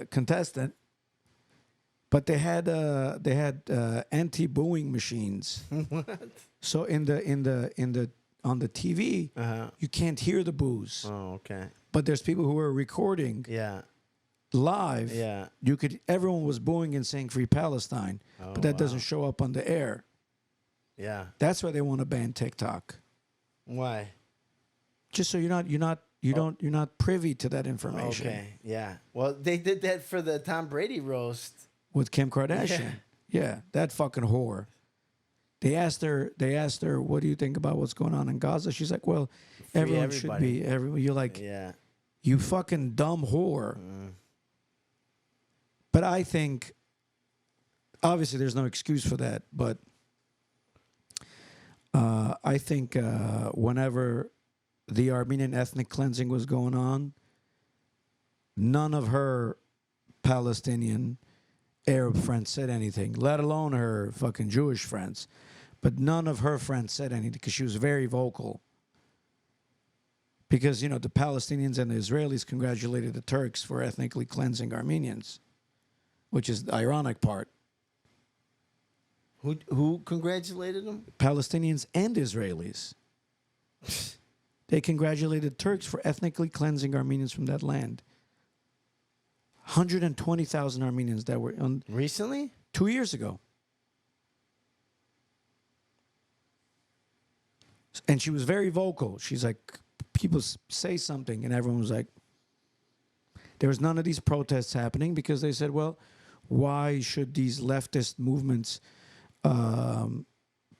contestant, but they had anti-booing machines. What? So on the TV, you can't hear the boos. Oh, okay. But there's people who are recording. Yeah. live, Yeah. everyone was booing and saying "Free Palestine," but that doesn't show up on the air. Yeah. That's why they want to ban TikTok. Why? Just so you're not privy to that information. Okay. Yeah. Well, they did that for the Tom Brady roast. With Kim Kardashian. Yeah, that fucking whore. They asked her, what do you think about what's going on in Gaza? She's like, well, everyone should be. You're like, Yeah. you fucking dumb whore. But I think, obviously, there's no excuse for that. But I think whenever the Armenian ethnic cleansing was going on, none of her Palestinian Arab friends said anything, let alone her fucking Jewish friends. But none of her friends said anything because she was very vocal. Because, the Palestinians and the Israelis congratulated the Turks for ethnically cleansing Armenians, which is the ironic part. Who congratulated them? Palestinians and Israelis. They congratulated Turks for ethnically cleansing Armenians from that land. 120,000 Armenians that were on Recently? 2 years ago. And she was very vocal. She's like, people say something, and everyone was like, there was none of these protests happening because they said, well, why should these leftist movements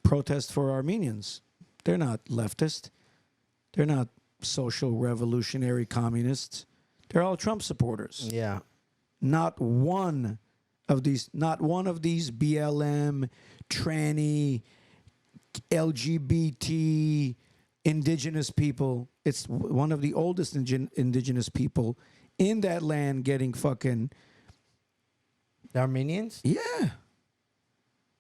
protest for Armenians? They're not leftist. They're not social revolutionary communists. They're all Trump supporters. Yeah. Not one of these BLM, tranny, LGBT, indigenous people. It's one of the oldest indigenous people in that land getting fucking... The Armenians? Yeah.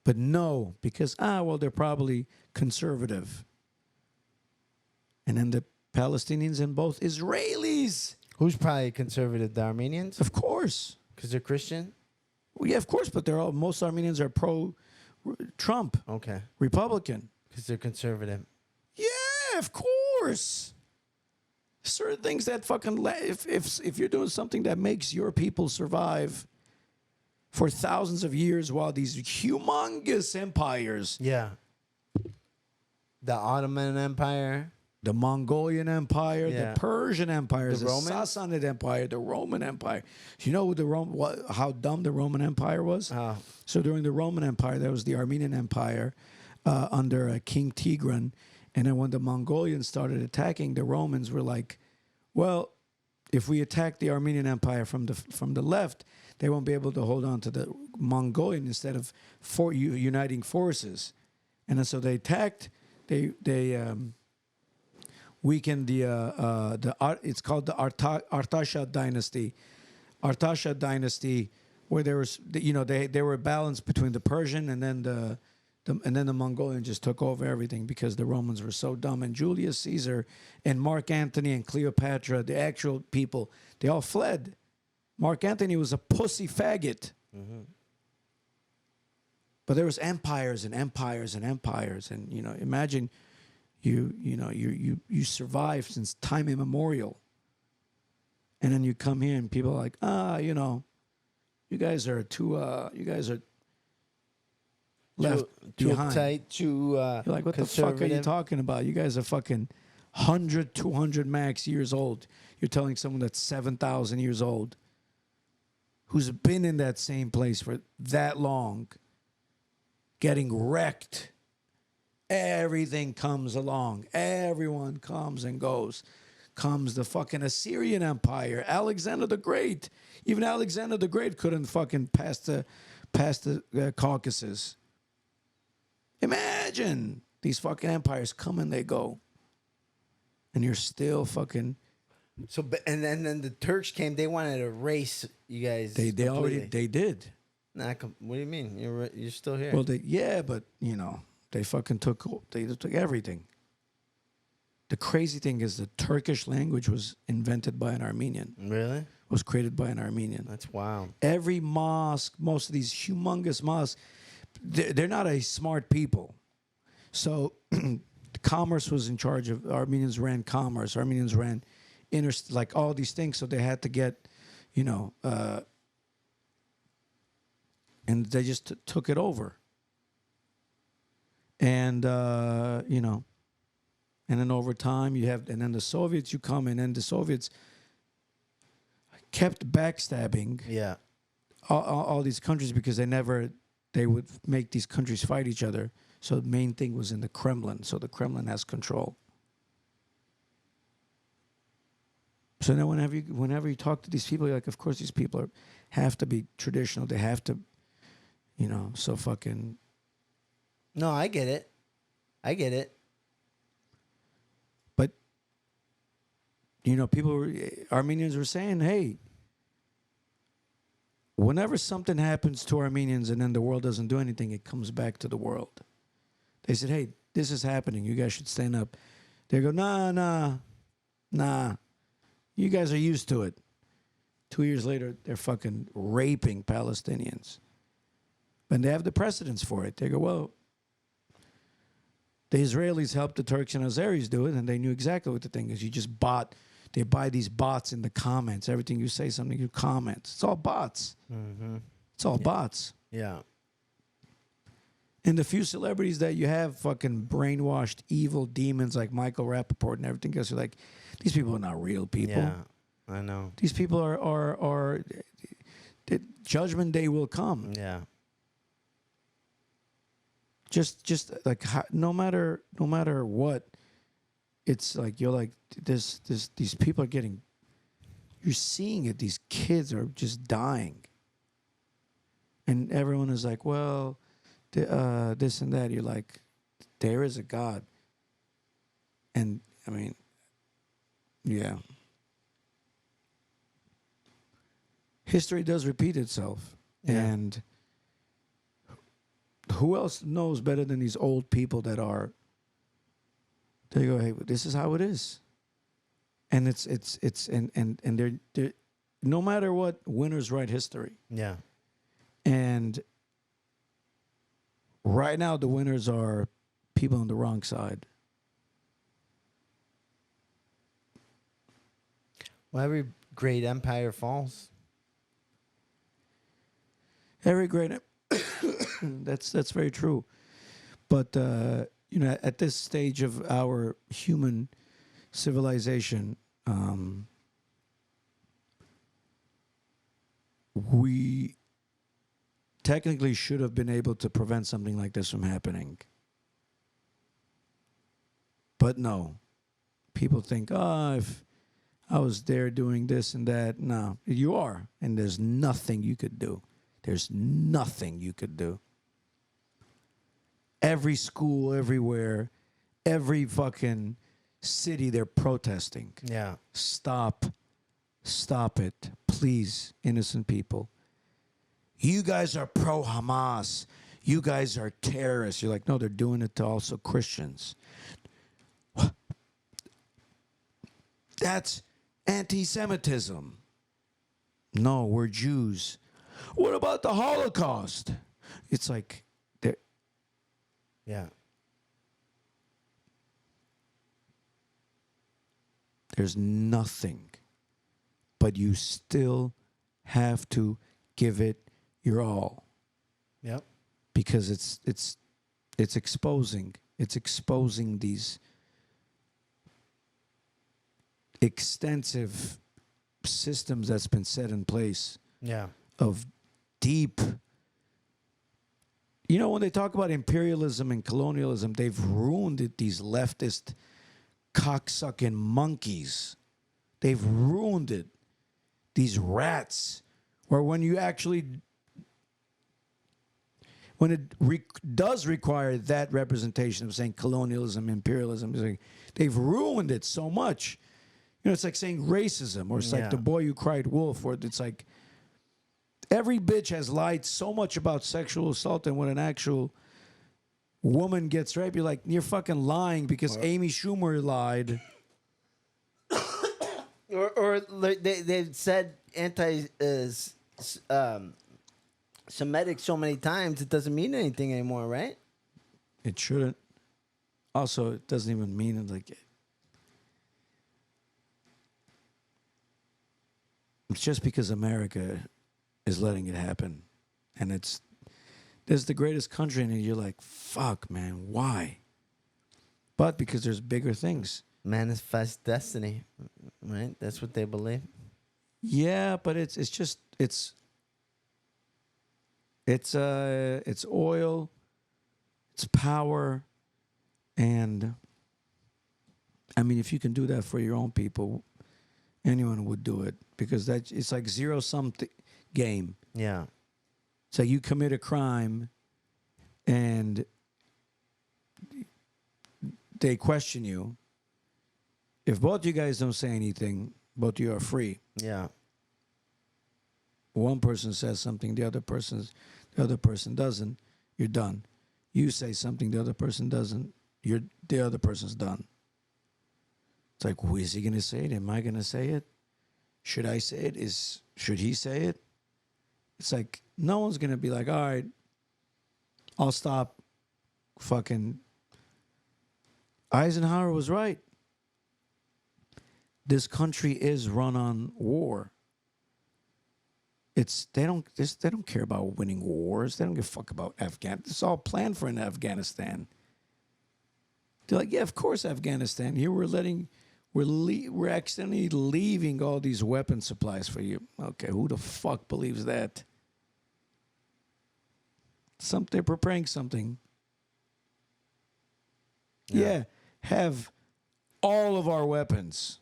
But no, because, they're probably conservative. And then the Palestinians and both Israelis. Who's probably conservative? The Armenians? Of course. Because they're Christian? Well, yeah, of course, but most Armenians are pro-Trump. Okay. Republican. Because they're conservative. Yeah, of course. Certain things that fucking... If you're doing something that makes your people survive for thousands of years while these humongous empires... Yeah. The Ottoman Empire. The Mongolian Empire, Yeah. the Persian Empire, the Romans? Sassanid Empire, the Roman Empire. You know how dumb the Roman Empire was? Oh. So during the Roman Empire, there was the Armenian Empire under King Tigran. And then when the Mongolians started attacking, the Romans were like, well, if we attack the Armenian Empire from the left, they won't be able to hold on to the Mongolian instead of uniting forces. And then so they attacked, they weakened it's called the Artasha dynasty. Artasha dynasty, where there was, they were balanced between the Persian and then the Mongolian just took over everything because the Romans were so dumb. And Julius Caesar and Mark Antony and Cleopatra, the actual people, they all fled. Mark Antony was a pussy faggot. Mm-hmm. But there was empires and empires and empires, and imagine you survived since time immemorial, and then you come here and people are like, you guys are left too behind. uptight, too You're like, what the fuck are you talking about? You guys are fucking 100, 200 max years old. You're telling someone that's 7,000 years old, who's been in that same place for that long, getting wrecked. Everything comes along. Everyone comes and goes. Comes the fucking Assyrian Empire, Alexander the Great. Even Alexander the Great couldn't fucking pass the Caucasus. Imagine these fucking empires come and they go, and you're still fucking. So, and then the Turks came. They wanted to erase you guys. They did. Nah, what do you mean? You're still here. Well, but they fucking took everything. The crazy thing is the Turkish language was invented by an Armenian. Really? Was created by an Armenian. That's wild. Every mosque, most of these humongous mosques, they're not a smart people. So commerce was in charge of, Armenians ran commerce. Armenians ran like all these things. So they had to get, you know, and they just took it over. And you know, and then over time and then the Soviets you come in, and the Soviets kept backstabbing Yeah. all these countries because they would make these countries fight each other. So the main thing was in the Kremlin. So the Kremlin has control. So now whenever you talk to these people, you're like, of course these people have to be traditional. They have to, you know, so fucking. No, I get it. I get it. But, you know, Armenians were saying, hey, whenever something happens to Armenians and then the world doesn't do anything, it comes back to the world. They said, hey, this is happening. You guys should stand up. They go, nah. You guys are used to it. 2 years later, they're fucking raping Palestinians. And they have the precedents for it. They go, well, the Israelis helped the Turks and Azeris do it, and they knew exactly what the thing is. They buy these bots in the comments. Everything you say, something you comment. It's all bots. Mm-hmm. It's all bots. Yeah. And the few celebrities that you have, fucking brainwashed evil demons like Michael Rappaport and everything else, you're like, these people are not real people. Yeah, I know. These people are the judgment day will come. Yeah. Just like no matter what, it's like you're like these people are getting. You're seeing it. These kids are just dying, and everyone is like, well, this and that. You're like, there is a God, and I mean, yeah. History does repeat itself, and who else knows better than these old people that they go, hey, this is how it is. And it's they're no matter what, winners write history. Yeah. And right now the winners are people on the wrong side. Well, every great empire falls. Every great that's very true. But you know, at this stage of our human civilization, we technically should have been able to prevent something like this from happening. But no. People think, oh, if I was there doing this and that. No, you are. And there's nothing you could do. There's nothing you could do. Every school, everywhere, every fucking city, they're protesting. Yeah. Stop it. Please, innocent people. You guys are pro-Hamas. You guys are terrorists. You're like, no, they're doing it to also Christians. That's anti-Semitism. No, we're Jews. What about the Holocaust? It's like, Yeah. there's nothing, but you still have to give it your all. Yep. Because it's exposing these extensive systems that's been set in place. Yeah. Of deep, you know, when they talk about imperialism and colonialism, they've ruined it, these leftist cocksucking monkeys. They've ruined it. These rats. Where when it does require that representation of saying colonialism, imperialism, they've ruined it so much. You know, it's like saying racism, or it's like the boy who cried wolf, or it's like every bitch has lied so much about sexual assault, and when an actual woman gets raped, you're like, you're fucking lying because Amy Schumer lied. Or they've said Semitic so many times it doesn't mean anything anymore, right? It shouldn't. Also, it doesn't even mean it. Like, It's just because America is letting it happen. And this is the greatest country, and you're like, fuck, man, why? But because there's bigger things. Manifest destiny, right? That's what they believe. Yeah, but it's oil, it's power, and I mean, if you can do that for your own people, anyone would do it, because it's like zero-sum game. Yeah. So you commit a crime, and they question you. If both you guys don't say anything, both you are free. Yeah. One person says something, the other person doesn't, you're done. You say something, the other person doesn't, the other person's done. It's like, who is he gonna say it? Am I gonna say it? Should I say it? Should he say it? It's like, no one's gonna be like, all right, I'll stop. Fucking Eisenhower was right. This country is run on war. They don't care about winning wars. They don't give a fuck about Afghanistan. It's all planned for in Afghanistan. They're like, yeah, of course, Afghanistan. Here we're accidentally leaving all these weapon supplies for you. Okay, who the fuck believes that? They're preparing something. Yeah, have all of our weapons.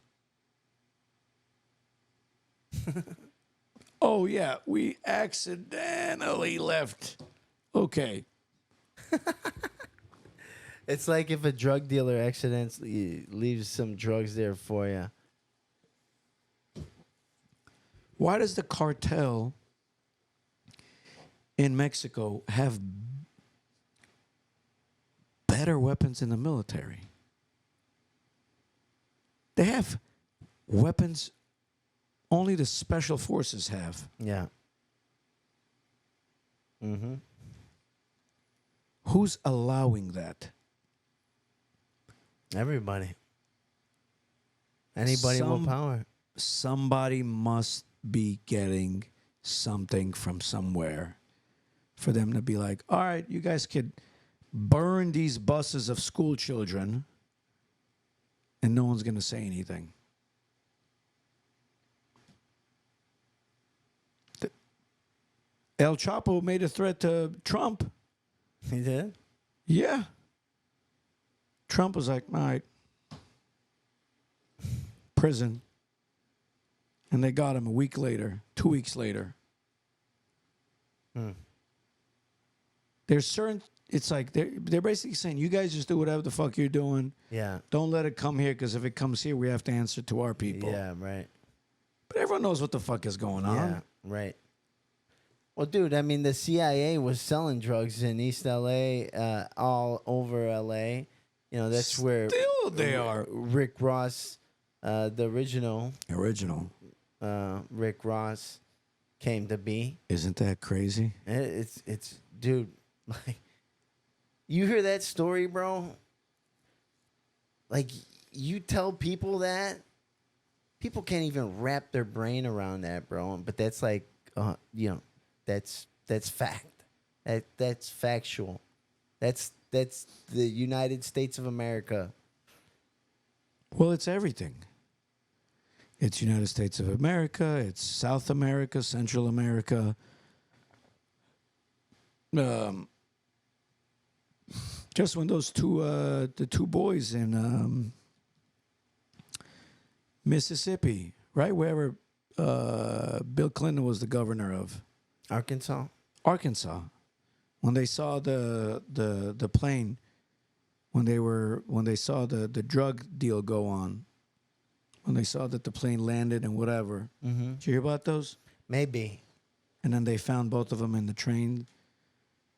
Oh, yeah, we accidentally left. Okay. It's like if a drug dealer accidentally leaves some drugs there for you. Why does the cartel in Mexico have better weapons in the military? They have weapons only the special forces have. Yeah. Mm-hmm. Who's allowing that? Everybody. Anybody with power. Somebody must be getting something from somewhere for them to be like, all right, you guys could burn these buses of school children and no one's going to say anything. El Chapo made a threat to Trump. He did? Yeah. Trump was like, all right, prison. And they got him a week later, 2 weeks later. There's certain, it's like, they're basically saying, you guys just do whatever the fuck you're doing. Yeah. Don't let it come here, because if it comes here, we have to answer to our people. Yeah, right. But everyone knows what the fuck is going on. Yeah, right. Well, dude, I mean, the CIA was selling drugs in East LA, all over LA. You know, that's where Still they are. Rick Ross, the original Rick Ross, came to be. Isn't that crazy? It's dude, like, you hear that story, bro? Like, you tell people that, people can't even wrap their brain around that, bro. But that's like, you know, that's fact. That's factual. That's the United States of America. Well, it's everything. It's United States of America. It's South America, Central America. Just when those the two boys in Mississippi, right, wherever Bill Clinton was the governor of Arkansas, when they saw the plane, when they saw the drug deal go on, when they saw that the plane landed and whatever. Mm-hmm. Did you hear about those? Maybe. And then they found both of them in the train.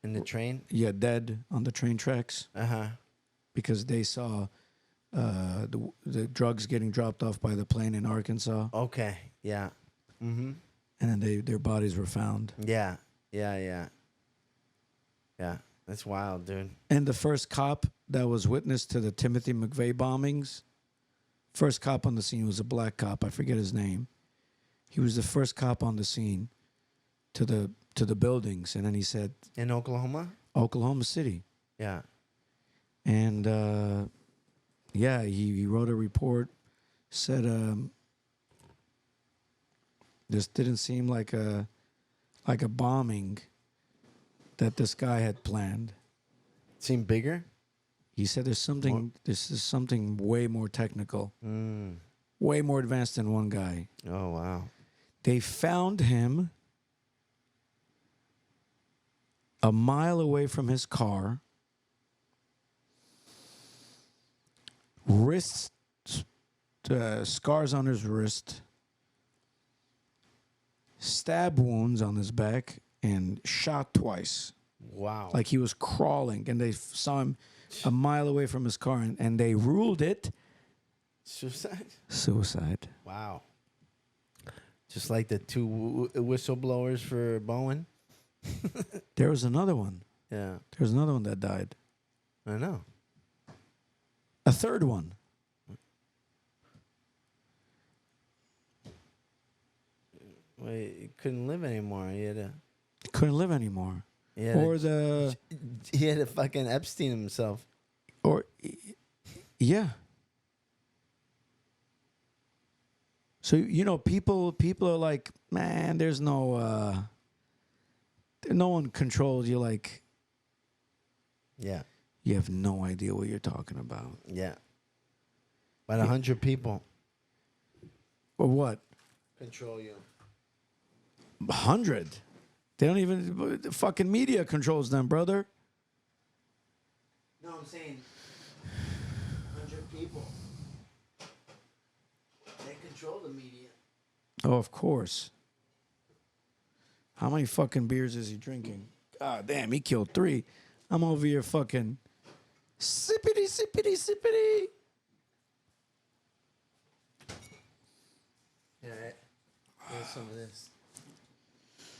In the train? Yeah, dead on the train tracks. Uh-huh. Because they saw the drugs getting dropped off by the plane in Arkansas. Okay. Yeah. Mm-hmm. And then their bodies were found. Yeah. Yeah. That's wild, dude. And the first cop that was witness to the Timothy McVeigh bombings, first cop on the scene was a black cop. I forget his name. He was the first cop on the scene to the buildings, and then he said In Oklahoma? Oklahoma City, Yeah. and yeah, he wrote a report, said this didn't seem like a bombing that this guy had planned. Seem bigger? He said there's something. This is something way more technical, Mm. way more advanced than one guy. Oh, wow. They found him a mile away from his car, wrist scars on his wrist, stab wounds on his back, and shot twice. Wow. Like he was crawling, and they saw him a mile away from his car, and they ruled it Suicide? suicide. Wow. Just like the two whistleblowers for Bowen? There was another one. Yeah. There was another one that died. I know. A third one. Wait, he couldn't live anymore. He had Couldn't live anymore. he had to fucking Epstein himself. Yeah. So people are like, man, there's no one controls you. Like, Yeah. you have no idea what you're talking about. Yeah. About 100 people Or what? control you. 100. They don't even. The fucking media controls them, brother. No, I'm saying 100 people. They control the media. Oh, of course. How many fucking beers is he drinking? God damn, he killed 3. I'm over here fucking sippity, sippity, sippity. Yeah, right. Here's some of this.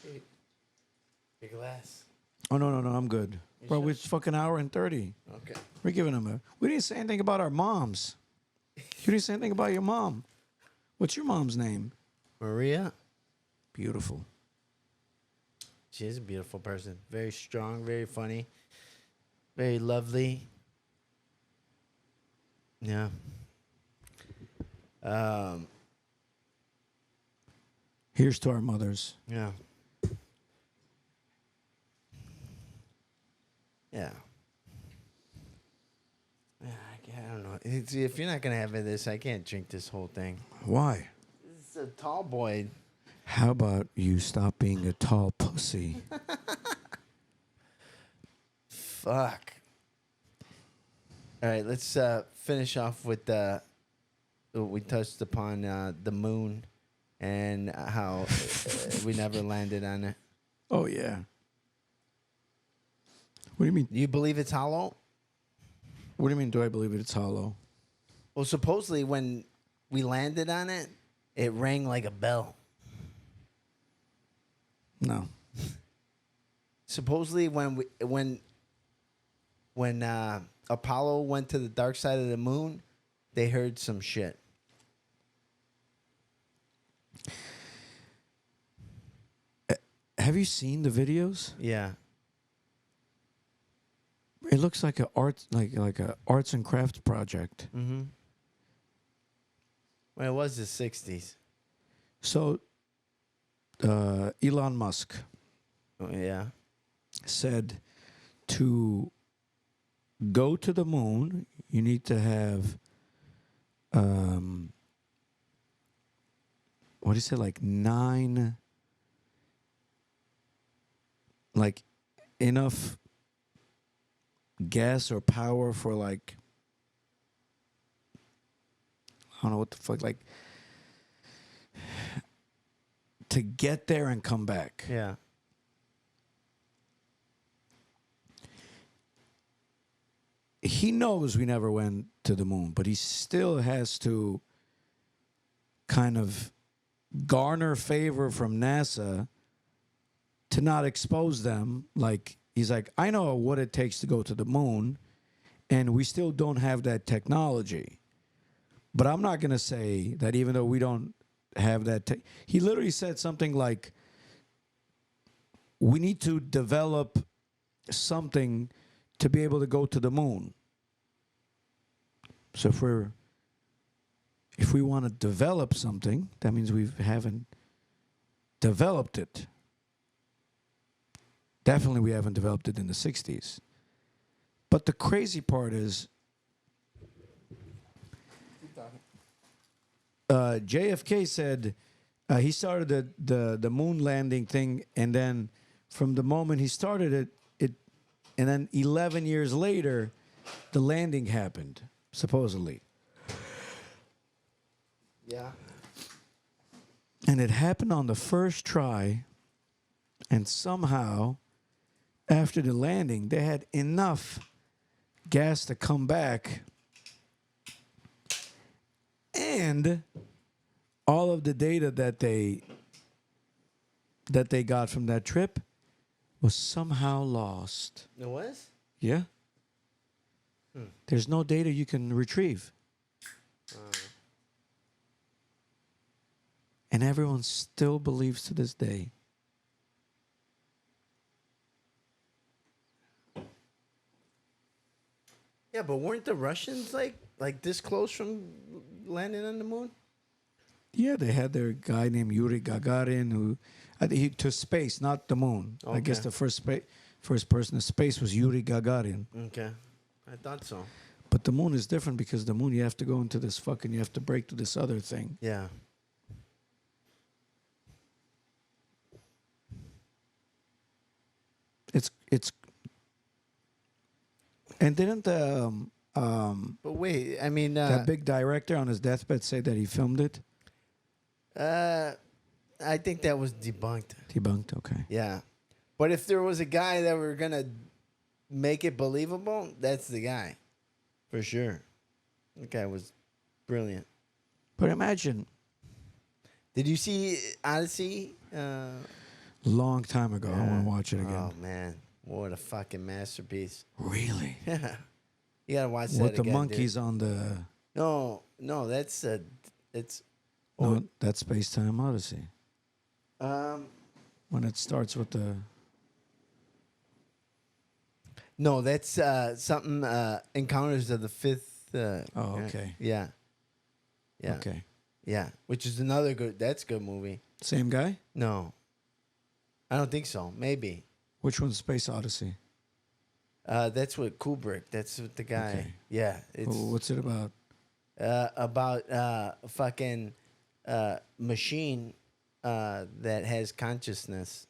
Hey, your glass. Oh, no, I'm good. You Bro, sure? it's fucking hour and 30. Okay. We're giving him a... We didn't say anything about our moms. You didn't say anything about your mom. What's your mom's name? Maria. Beautiful. She is a beautiful person. Very strong, very funny, very lovely. Yeah. Here's to our mothers. Yeah. Yeah. Yeah, I don't know. If you're not gonna have this, I can't drink this whole thing. Why? It's a tall boy. How about you stop being a tall pussy? Fuck. All right, let's finish off with we touched upon the moon and how we never landed on it. Oh, yeah. What do you mean? Do you believe it's hollow? What do you mean, do I believe it's hollow? Well, supposedly when we landed on it, it rang like a bell. No. Supposedly when Apollo went to the dark side of the moon, they heard some shit. Have you seen the videos? Yeah. It looks like a arts and crafts project. Mm-hmm. Well, it was the 60s. So, Elon Musk Oh, yeah. said to go to the moon, you need to have, what do you say, like 9, like enough gas or power for like, I don't know what the fuck, like to get there and come back. Yeah. He knows we never went to the moon, but he still has to kind of garner favor from NASA to not expose them. Like, he's like, I know what it takes to go to the moon, and we still don't have that technology. But I'm not going to say that even though we don't have that. He literally said something like, "We need to develop something to be able to go to the moon." So if we want to develop something, that means we haven't developed it. Definitely, we haven't developed it in the '60s. But the crazy part is, JFK said he started the moon landing thing, and then from the moment he started it, and then 11 years later, the landing happened, supposedly. Yeah. And it happened on the first try, and somehow, after the landing, they had enough gas to come back, and all of the data that they got from that trip was somehow lost. It was? Yeah. There's no data you can retrieve. And everyone still believes to this day. Yeah, but weren't the Russians like this close from landing on the moon? Yeah, they had their guy named Yuri Gagarin who, I think he to space, not the moon. I guess Okay. the first person to space was Yuri Gagarin. Okay. I thought so. But the moon is different because the moon you have to go into this you have to break through this other thing. Yeah. It's and didn't But wait, I mean, that big director on his deathbed say that he filmed it? I think that was debunked. Debunked, okay. Yeah. But if there was a guy that were gonna make it believable, that's the guy. For sure. The guy was brilliant. But imagine, Did you see Odyssey? long time ago, I want to watch it again. Oh man, what a fucking masterpiece! Really? Yeah, you gotta watch that With the again, monkeys dude. on the... No, that's it's. No, that's Space Time Odyssey. Um, When it starts with the... no, that's something. Encounters of the Fifth. Oh, okay. Yeah. Yeah. Okay. Yeah, which is another good. That's a good movie. Same guy? No, I don't think so. Maybe. Which one's Space Odyssey? That's what Kubrick. That's what the guy. Okay. Yeah, it's What's it about? about a fucking machine that has consciousness.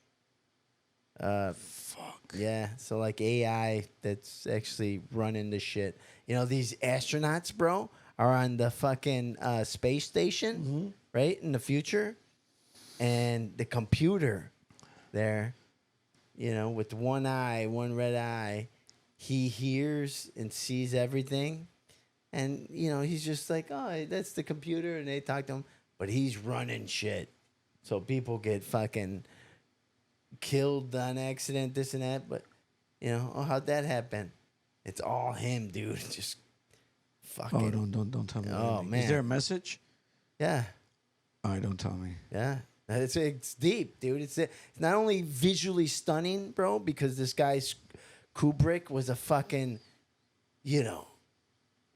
Fuck. Yeah, so like AI that's actually running the shit. You know, these astronauts, bro, are on the fucking space station, right, in the future. And the computer there, you know, with one eye, one red eye, he hears and sees everything. And, you know, he's just like, oh, that's the computer. And they talk to him. But he's running shit. So people get fucking killed on accident, this and that. But, you know, oh, how'd that happen? It's all him, dude. Just fucking. Oh, don't tell me. Oh, anything. man. Is there a message? Yeah. All right, don't tell me. Yeah. It's deep, dude. It's not only visually stunning, bro, because this guy's Kubrick was a fucking, you know,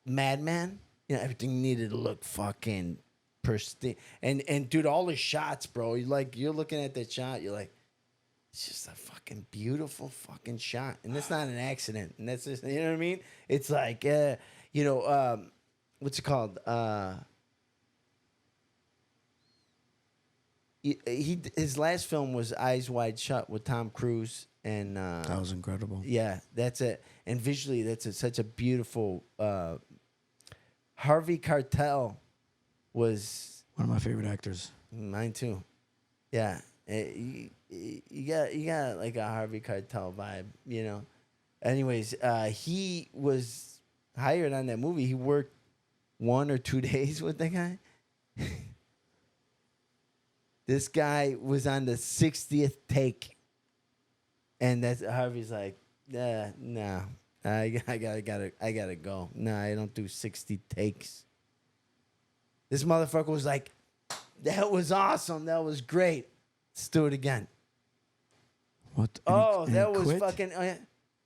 madman. You know, everything needed to look fucking pristine. And dude, all the shots, bro. You're looking at that shot, you're like, it's just a fucking beautiful fucking shot. And that's not an accident. And that's just, you know what I mean? It's like, you know, what's it called? His last film was Eyes Wide Shut with Tom Cruise, and That was incredible. yeah, that's it. And visually, such a beautiful. Harvey Keitel was One of my favorite actors. mine too. Yeah, you got like a Harvey Keitel vibe, you know. Anyways, he was hired on that movie. He worked 1 or 2 days with that guy. This guy was on the 60th take, and that's Harvey's like, no, I gotta go. No, I don't do 60 takes. This motherfucker was like, That was awesome. That was great. Let's do it again. What? Oh, And that he was quit? fucking. Oh, yeah.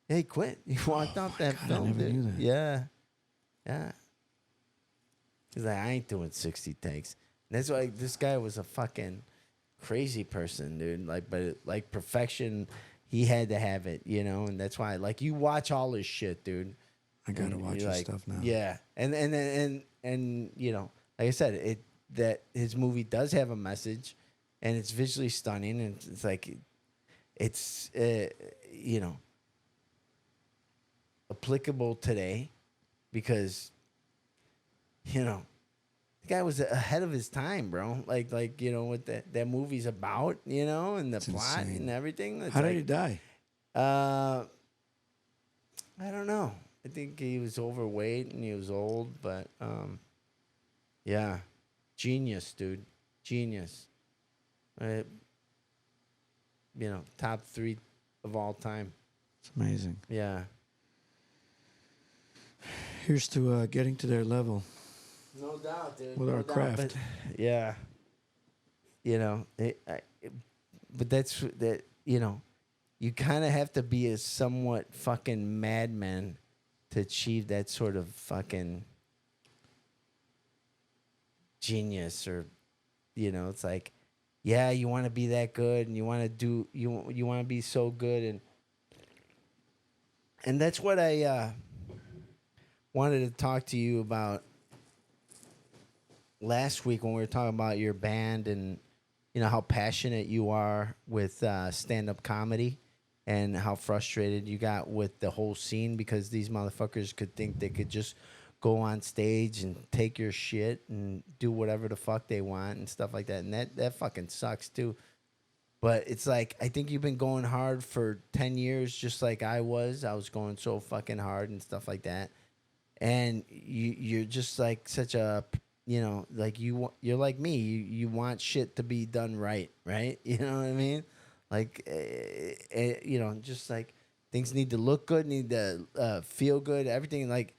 He quit. He walked out that God, I film. never Dude. knew that. Yeah, yeah. He's like, I ain't doing 60 takes. And that's why this guy was a fucking crazy person, dude. Like, but like perfection, he had to have it, you know. And that's why, like, you watch all his shit, dude. I gotta and watch you're his like, stuff now. Yeah, and you know, like I said, that his movie does have a message, and it's visually stunning, and it's like, it's you know, applicable today, because, you know, the guy was ahead of his time, bro. Like you know what that movie's about, you know, and the It's plot insane. and everything. It's How like, did he die? I don't know. I think he was overweight and he was old, but yeah, genius, dude, genius. You know, top 3 of all time. It's amazing. Yeah. Here's to getting to their level No doubt, dude. with no our doubt, craft. but, yeah. You know, but that's that. You know, you kind of have to be a somewhat fucking madman to achieve that sort of fucking genius, or, you know, it's like, yeah, you want to be that good, and you want to do you want to be so good, and that's what I wanted to talk to you about last week when we were talking about your band, and you know how passionate you are with stand-up comedy, and how frustrated you got with the whole scene because these motherfuckers could think they could just go on stage and take your shit and do whatever the fuck they want and stuff like that. And that fucking sucks too. But it's like, I think you've been going hard for 10 years, just like I was. I was going so fucking hard and stuff like that. And you're just like such a, you know, like you're like me. You want shit to be done right? You know what I mean? Like, you know, just like things need to look good, need to feel good, everything, like,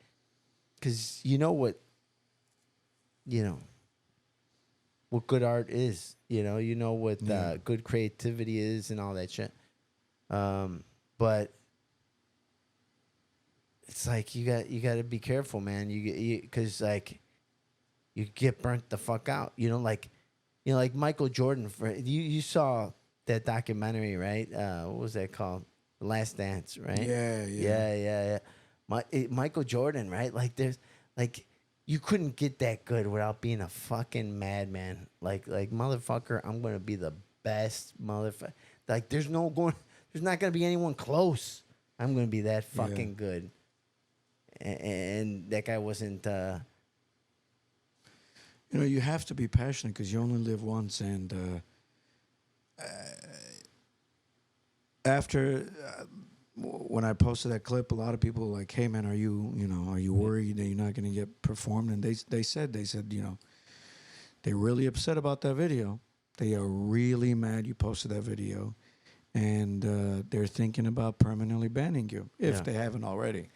because you know what good art is, you know what good creativity is and all that shit. But it's like you got to be careful, man. Because like you get burnt the fuck out. Like Michael Jordan. You saw that documentary, right? What was that called? The Last Dance, right? Yeah. Michael Jordan, right? Like there's like you couldn't get that good without being a fucking madman. Like motherfucker, I'm gonna be the best motherfucker. Like there's not gonna be anyone close. I'm gonna be that fucking good. And that guy wasn't. You know, you have to be passionate because you only live once. And after when I posted that clip, a lot of people were like, "Hey, man, are you worried that you're not going to get performed?" And they said, you know, they're really upset about that video. They are really mad you posted that video, and they're thinking about permanently banning you if they haven't already.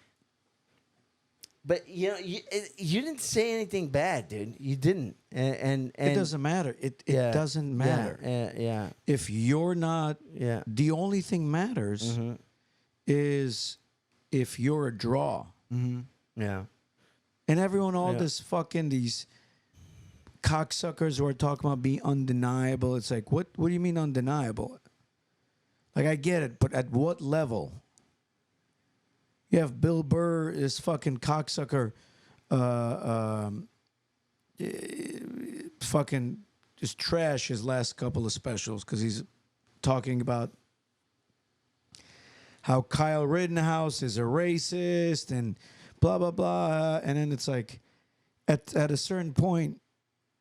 But you didn't say anything bad, dude. You didn't, and it doesn't matter. It doesn't matter. Yeah. If you're not, the only thing matters is if you're a draw. Mm-hmm. Yeah. And everyone, these cocksuckers who are talking about being undeniable. It's like, what do you mean undeniable? Like, I get it, but at what level? You have Bill Burr, this fucking cocksucker, fucking just trash his last couple of specials because he's talking about how Kyle Rittenhouse is a racist and blah, blah, blah. And then it's like, at a certain point,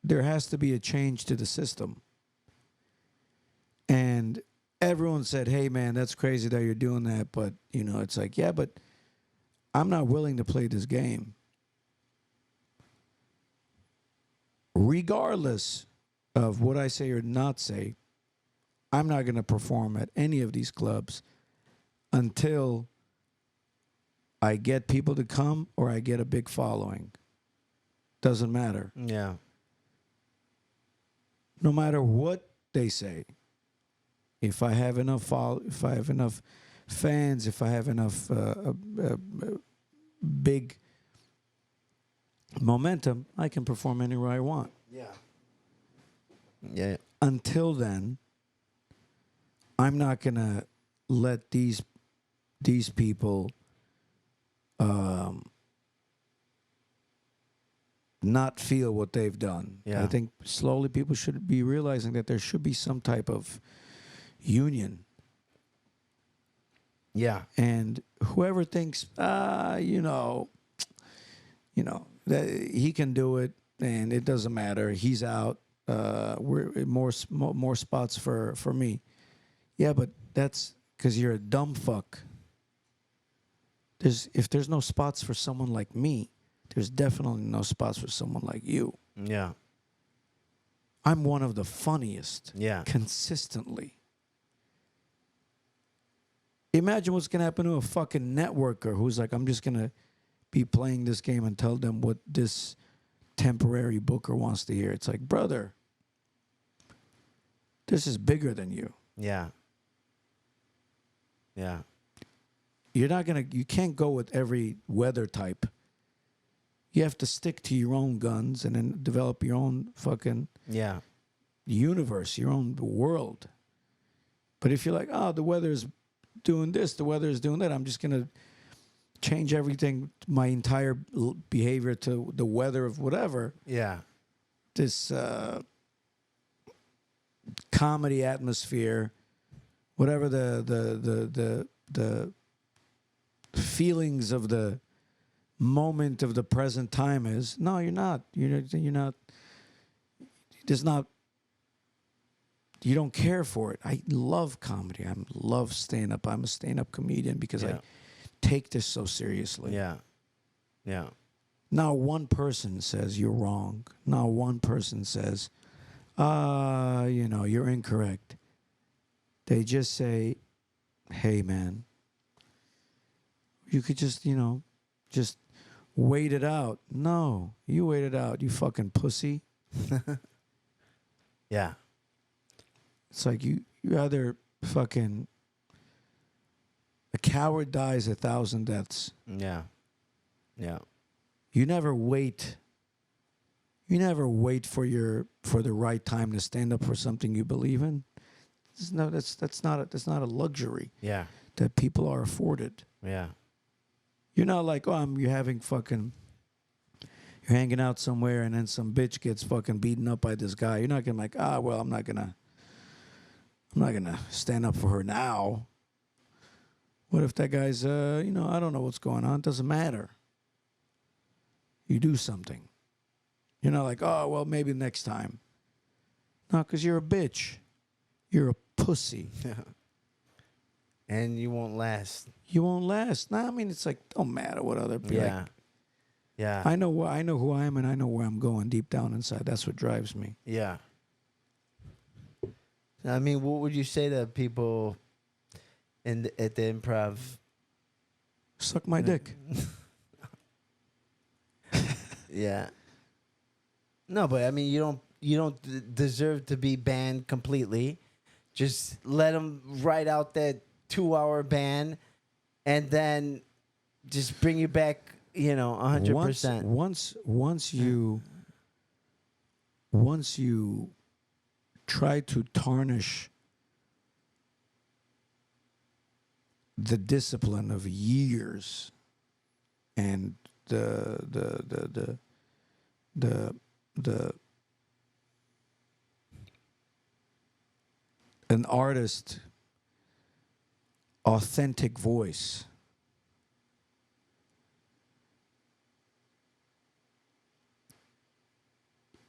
there has to be a change to the system. And everyone said, hey, man, that's crazy that you're doing that. But, you know, it's like, yeah, but I'm not willing to play this game. Regardless of what I say or not say, I'm not going to perform at any of these clubs until I get people to come or I get a big following. Doesn't matter. Yeah. no matter what they say, if I have enough if I have enough fans, if I have enough big momentum, I can perform anywhere I want. Yeah. Yeah. Until then, I'm not gonna let these people not feel what they've done. Yeah. I think slowly people should be realizing that there should be some type of union. Yeah. And whoever thinks, that he can do it and it doesn't matter, he's out. We're more spots for me. Yeah, but that's because you're a dumb fuck. If there's no spots for someone like me, there's definitely no spots for someone like you. Yeah. I'm one of the funniest. Yeah. Consistently. Imagine what's gonna happen to a fucking networker who's like, I'm just gonna be playing this game and tell them what this temporary booker wants to hear. It's like, brother, this is bigger than you. Yeah. Yeah. You can't go with every weather type. You have to stick to your own guns and then develop your own fucking universe, your own world. But if you're like, oh, the weather's doing this, the weather is doing that, I'm just going to change everything, my entire behavior to the weather of whatever. Yeah. This comedy atmosphere, whatever the feelings of the moment of the present time is. No, you're not. You're not. There's not. You don't care for it. I love comedy. I love stand-up. I'm a stand-up comedian because I take this so seriously. Yeah. Yeah. Not one person says you're wrong. Not one person says, you're incorrect. They just say, hey, man, you could just wait it out. No, you wait it out, you fucking pussy. Yeah. It's like you either fucking, a coward dies 1,000 deaths. Yeah. Yeah. You never wait. You never wait for the right time to stand up for something you believe in. That's not a luxury. Yeah. That people are afforded. Yeah. You're not like, you're hanging out somewhere and then some bitch gets fucking beaten up by this guy. You're not gonna like, I'm not gonna stand up for her now. What if that guy's, I don't know what's going on. It doesn't matter. You do something. You're not like, maybe next time. No, because you're a bitch. You're a pussy. Yeah. And you won't last. You won't last. No, I mean, it's like, don't matter what other people. Yeah. Like, Yeah. I know who I am and I know where I'm going deep down inside. That's what drives me. Yeah. I mean, what would you say to people at the improv? Suck my dick. Yeah. No, but I mean, you don't deserve to be banned completely. Just let them write out that 2-hour ban, and then just bring you back. 100%. Once you try to tarnish the discipline of years and the an artist authentic voice,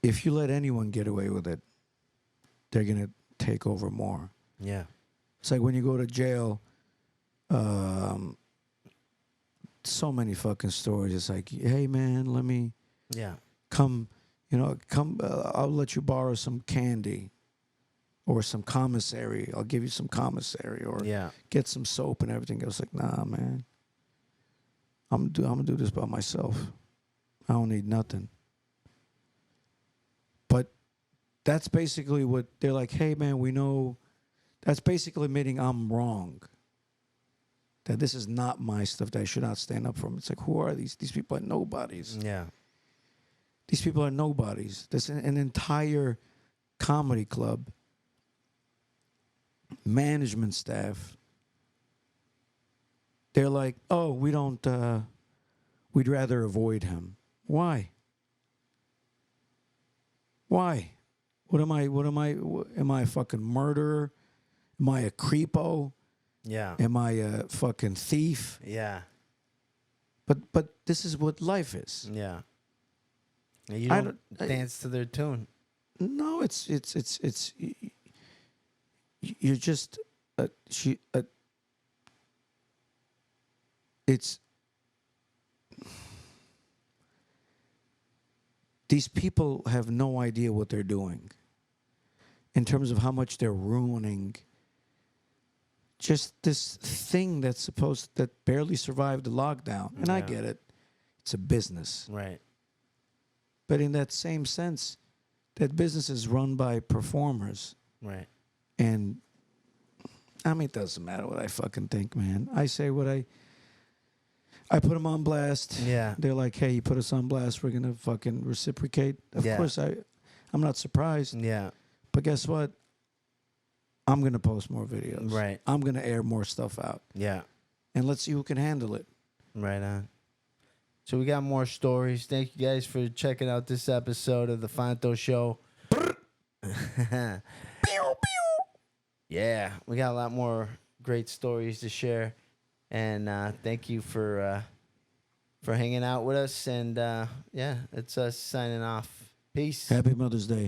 if you let anyone get away with it, they're going to take over more. Yeah. It's like when you go to jail, so many fucking stories. It's like, hey, man, let me come, I'll let you borrow some candy or some commissary. I'll give you some commissary or get some soap and everything else. Like, nah, man, I'm going to do this by myself. I don't need nothing. But that's basically what they're like, hey, man, we know. That's basically admitting I'm wrong. That this is not my stuff, that I should not stand up for. It's like, who are these? These people are nobodies. Yeah. These people are nobodies. There's an entire comedy club, management staff. They're like, oh, we don't, we'd rather avoid him. Why? Why? Am I a fucking murderer? Am I a creepo? Yeah. Am I a fucking thief? Yeah. But this is what life is. Yeah. You don't dance to their tune. No, you're just it's these people have no idea what they're doing in terms of how much they're ruining just this thing that barely survived the lockdown. And I get it. It's a business. Right. But in that same sense, that business is run by performers. Right. And I mean, it doesn't matter what I fucking think, man. I say what I put them on blast. Yeah. They're like, hey, you put us on blast, we're going to fucking reciprocate. Of course, I'm not surprised. Yeah. But guess what? I'm going to post more videos. Right. I'm going to air more stuff out. Yeah. And let's see who can handle it. Right on. So we got more stories. Thank you guys for checking out this episode of the Fanto Show. Yeah, we got a lot more great stories to share. And thank you for hanging out with us. And yeah, it's us signing off. Peace. Happy Mother's Day.